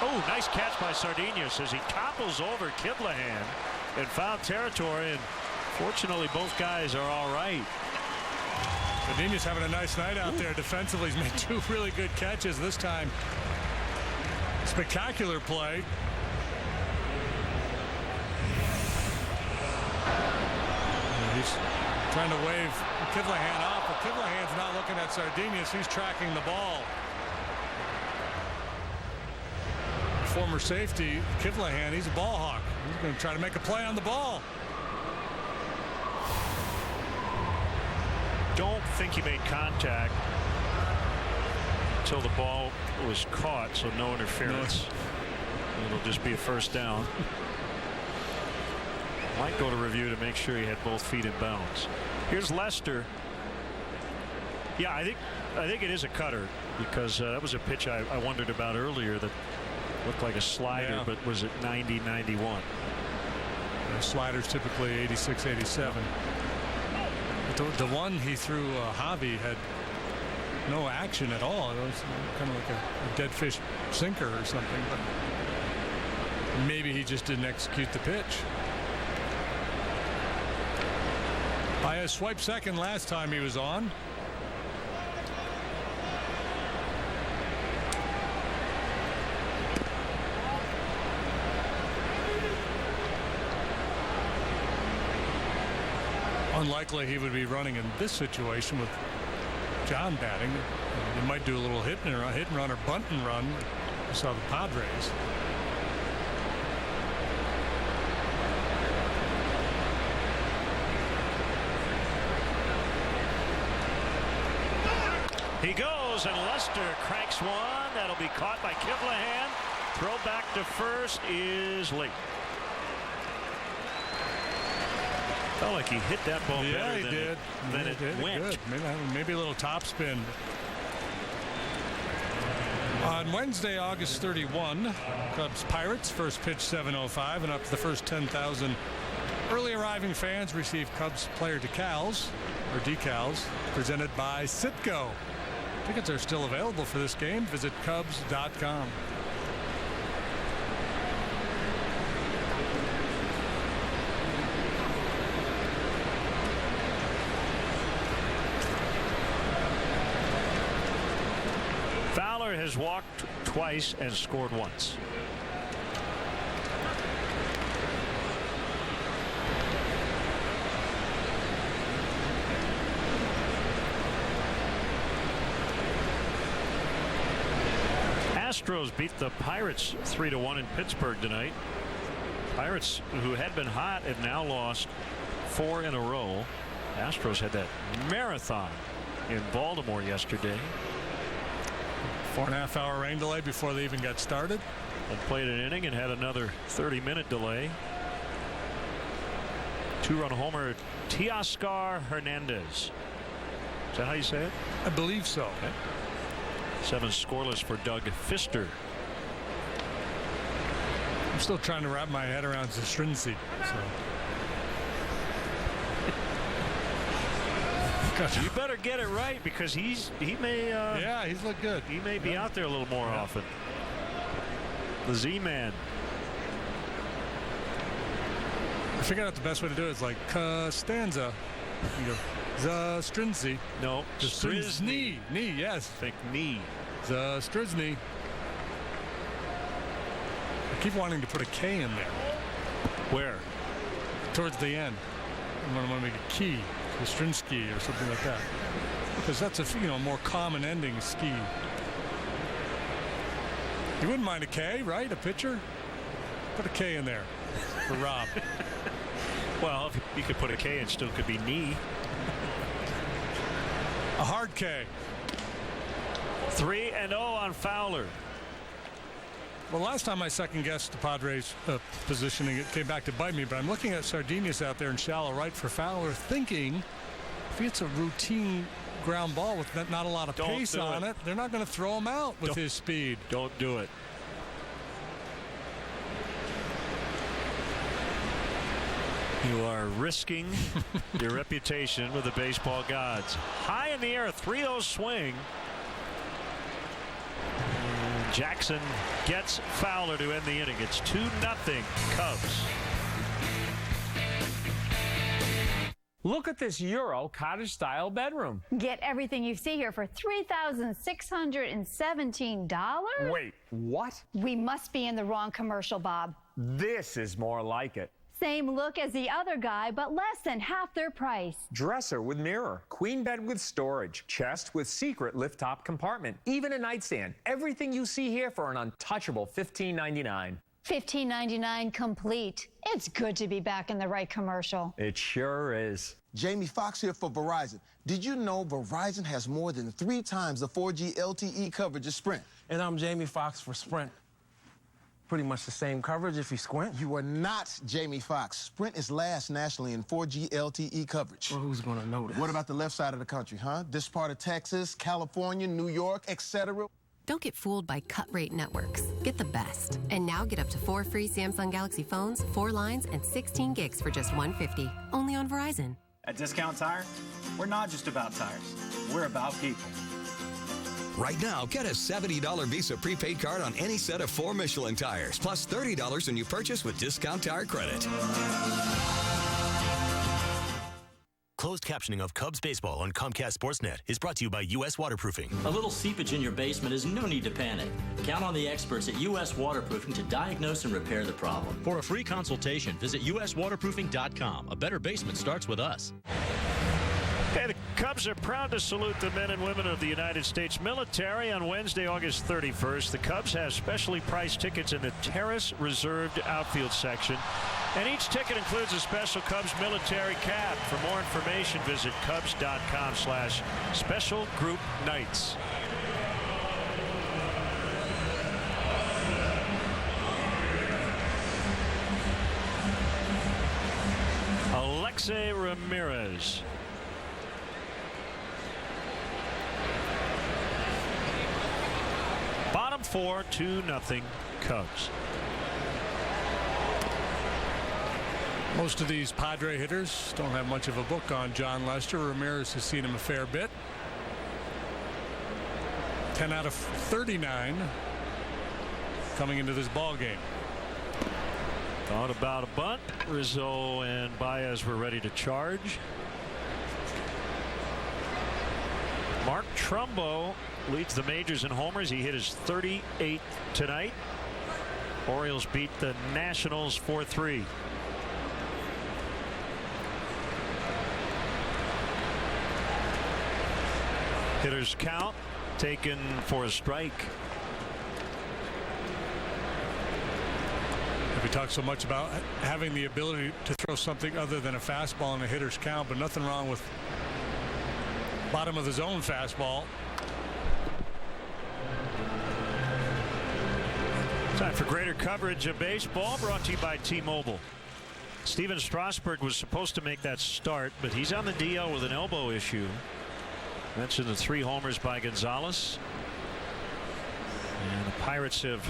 Oh, nice catch by Sardinhas as he topples over Kiblahan in foul territory, and fortunately both guys are all right. Sardinhas having a nice night out there defensively. He's made 2 really good catches this time. Spectacular play. He's trying to wave Kiblahan off, but Kiblahan's not looking at Sardinhas. He's tracking the ball. Former safety, Kiblahan, he's a ball hawk. He's going to try to make a play on the ball. Don't think he made contact until the ball was caught, so no interference. It'll just be a first down. Might go to review to make sure he had both feet in bounds. Here's Lester. Yeah, I think it is a cutter, because that was a pitch I wondered about earlier that looked like a slider, yeah. But was it 90, 91? Sliders typically 86, 87. But the one he threw Javi had no action at all. It was kind of like a dead fish sinker or something. But maybe he just didn't execute the pitch. Baez swiped second last time he was on. Unlikely he would be running in this situation with John batting. He might do a little hit and run or bunt and run. You saw the Padres. He goes, and Lester cranks one. That'll be caught by Kivlahan. Throw back to first is late. Felt like he hit that ball better than it went. Good. Maybe a little topspin. On Wednesday, August 31, Cubs Pirates, first pitch 7:05, and up to the first 10,000 early arriving fans receive Cubs player decals, presented by Citgo. Tickets are still available for this game. Visit Cubs.com. Fowler has walked twice and scored once. Astros beat the Pirates 3-1 in Pittsburgh tonight. Pirates, who had been hot, have now lost 4 in a row. Astros had that marathon in Baltimore yesterday. 4.5 hour rain delay before they even got started. And played an inning and had another 30-minute delay. 2-run homer, Teoscar Hernandez. Is that how you say it? I believe so. Okay. 7 scoreless for Doug Fister. I'm still trying to wrap my head around Zastrinski. You better get it right, because he may. Yeah, he's looked good. He may be out there a little more often. The Z-Man. I figured out the best way to do it is like Costanza. You go Zastrinski. No, Zastrinski. Knee, yes. Think knee. Zastrinski. I keep wanting to put a K in there. Where? Towards the end. I want to make a key. Zastrinski or something like that. Because that's a more common ending, ski. You wouldn't mind a K, right? A pitcher? Put a K in there for Rob. Well, if you could put a K, it still could be knee. A hard K. 3-0 on Fowler. Well, last time I second-guessed the Padres' positioning, it came back to bite me. But I'm looking at Sardinius out there in shallow right for Fowler, thinking if it's a routine ground ball with not a lot of pace on it, they're not going to throw him out with his speed. Don't do it. You are risking your reputation with the baseball gods. High in the air, 3-0 swing. Jackson gets Fowler to end the inning. It's 2-0 Cubs. Look at this Euro cottage-style bedroom. Get everything you see here for $3,617. Wait, what? We must be in the wrong commercial, Bob. This is more like it. Same look as the other guy, but less than half their price. Dresser with mirror, queen bed with storage, chest with secret lift-top compartment, even a nightstand. Everything you see here for an untouchable $15.99. $15.99 complete. It's good to be back in the right commercial. It sure is. Jamie Foxx here for Verizon. Did you know Verizon has more than 3 times the 4G LTE coverage of Sprint? And I'm Jamie Foxx for Sprint. Pretty much the same coverage if you squint. You are not Jamie Foxx. Sprint is last nationally in 4G LTE coverage. Well, who's gonna know this? What about the left side of the country, huh? This part of Texas, California, New York, etc. Don't get fooled by cut-rate networks. Get the best. And now get up to 4 free Samsung Galaxy phones, 4 lines, and 16 gigs for just $150. Only on Verizon. At Discount Tire, we're not just about tires. We're about people. Right now, get a $70 Visa prepaid card on any set of 4 Michelin tires, plus $30 when you purchase with Discount Tire credit. Closed captioning of Cubs baseball on Comcast Sportsnet is brought to you by U.S. Waterproofing. A little seepage in your basement is no need to panic. Count on the experts at U.S. Waterproofing to diagnose and repair the problem. For a free consultation, visit uswaterproofing.com. A better basement starts with us. Hey, the Cubs are proud to salute the men and women of the United States military on Wednesday, August 31st. The Cubs have specially priced tickets in the Terrace Reserved outfield section, and each ticket includes a special Cubs military cap. For more information, visit Cubs.com/special group nights. Alexei Ramirez. Bottom 4, 2-0 Cubs. Most of these Padre hitters don't have much of a book on John Lester. Ramirez has seen him a fair bit. 10 out of 39 coming into this ball game. Thought about a bunt. Rizzo and Baez were ready to charge. Mark Trumbo leads the majors in homers. He hit his 38th tonight. Orioles beat the Nationals 4-3. Hitters count taken for a strike. We talk so much about having the ability to throw something other than a fastball in a hitter's count, but nothing wrong with bottom of the zone fastball. Time for greater coverage of baseball, brought to you by T-Mobile. Steven Strasburg was supposed to make that start, but he's on the DL with an elbow issue. Mentioned the 3 homers by Gonzalez. And the Pirates have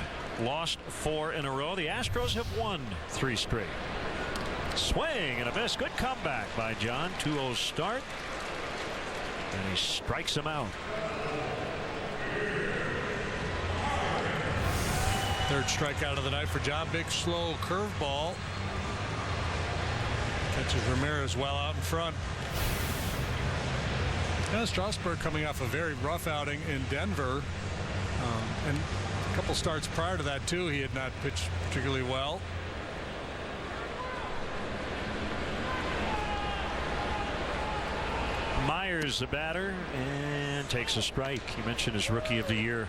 lost 4 in a row. The Astros have won 3 straight. Swing and a miss. Good comeback by John. 2-0 start. And he strikes him out. Third strikeout of the night for John. Big slow curveball. Catches Ramirez well out in front. Yeah, Strasburg coming off a very rough outing in Denver. And a couple starts prior to that, too, he had not pitched particularly well. Myers, the batter, and takes a strike. You mentioned his Rookie of the Year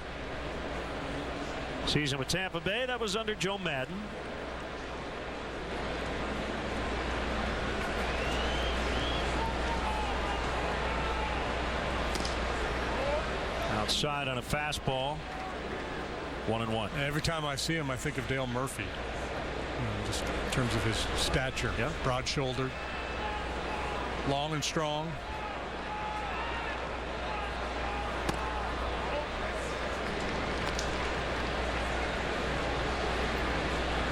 season with Tampa Bay. That was under Joe Madden. Outside on a fastball. 1-1. Every time I see him, I think of Dale Murphy. Just in terms of his stature. Yeah. Broad-shouldered, long and strong.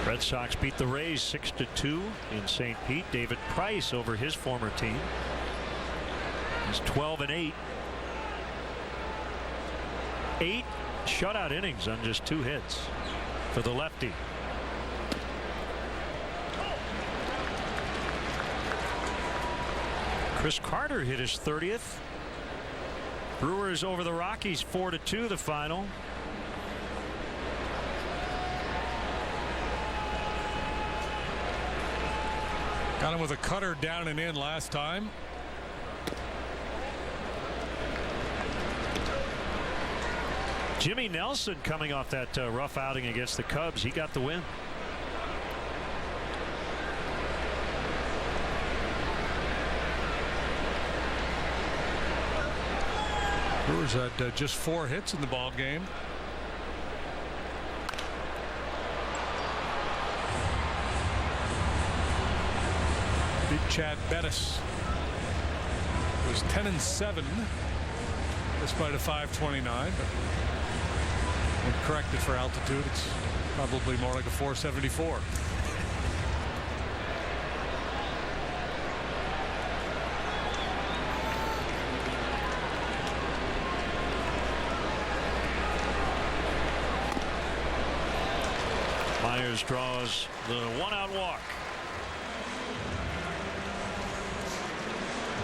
Red Sox beat the Rays 6-2 in St. Pete. David Price over his former team. He's 12-8. 8 shutout innings on just 2 hits for the lefty. Chris Carter hit his 30th. Brewers over the Rockies 4-2 the final. Got him with a cutter down and in last time. Jimmy Nelson coming off that rough outing against the Cubs. He got the win. Brewers had just 4 hits in the ball game. Beat Chad Bettis. It was 10-7 despite a 5.29, but when corrected for altitude, it's probably more like a 4.74. Myers draws the 1-out walk.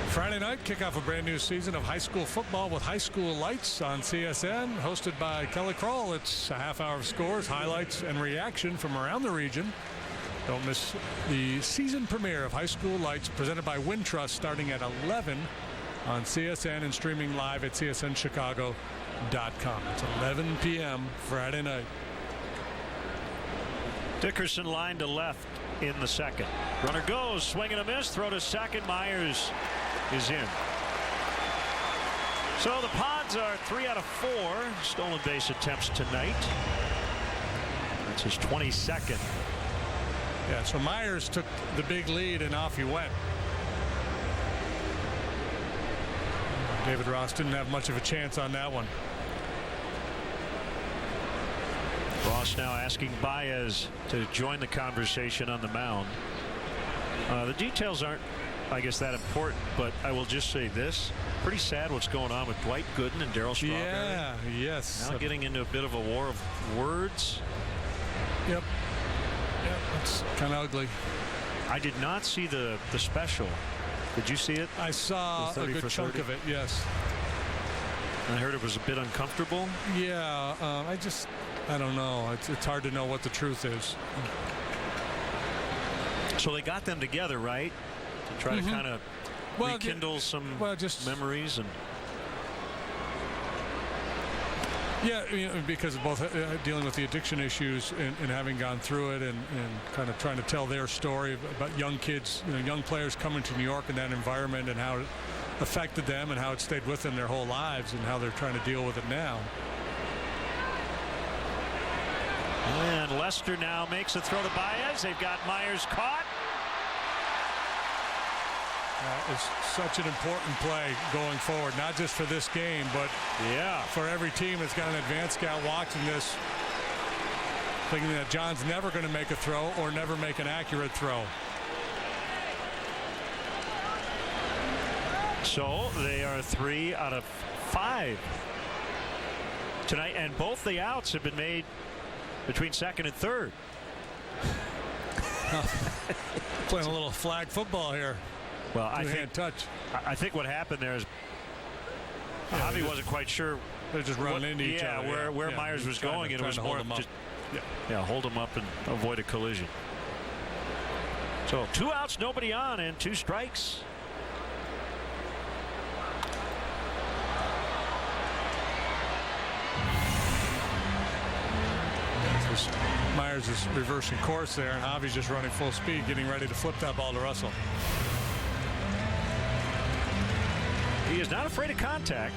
Friday night, kick off a brand new season of high school football with High School Lights on CSN, hosted by Kelly Kroll. It's a half hour of scores, highlights, and reaction from around the region. Don't miss the season premiere of High School Lights, presented by Wintrust, starting at 11 on CSN and streaming live at csnchicago.com. It's 11 p.m. Friday night. Dickerson line to left in the second. Runner goes, swing and a miss, throw to second. Myers is in. So the Pods are 3 out of 4 stolen base attempts tonight. That's his 22nd. Yeah, so Myers took the big lead and off he went. David Ross didn't have much of a chance on that one. Ross now asking Baez to join the conversation on the mound. The details aren't, I guess, that important, but I will just say this. Pretty sad what's going on with Dwight Gooden and Darryl Strawberry. Yeah, yes. Now getting into a bit of a war of words. Yep. Yep, it's kind of ugly. I did not see the special. Did you see it? I saw a good chunk of it, yes. I heard it was a bit uncomfortable. Yeah, I don't know. It's hard to know what the truth is. So they got them together, right? To try to kind of rekindle some memories and. Yeah, because of both dealing with the addiction issues and having gone through it and kind of trying to tell their story about young kids, young players coming to New York in that environment and how it affected them and how it stayed with them their whole lives and how they're trying to deal with it now. And Lester now makes a throw to Baez. They've got Myers caught. It's such an important play going forward, not just for this game, but for every team that's got an advanced scout watching this, thinking that John's never going to make a throw or never make an accurate throw. So they are 3 out of 5 tonight, and both the outs have been made between second and third. Playing a little flag football here. Well, I think what happened there is Javi wasn't quite sure. They're just running into each other. Where Myers was going, and it was more just hold him up and avoid a collision. So 2 outs, nobody on, and 2 strikes. Myers is reversing course there, and Javi's just running full speed, getting ready to flip that ball to Russell. He is not afraid of contact.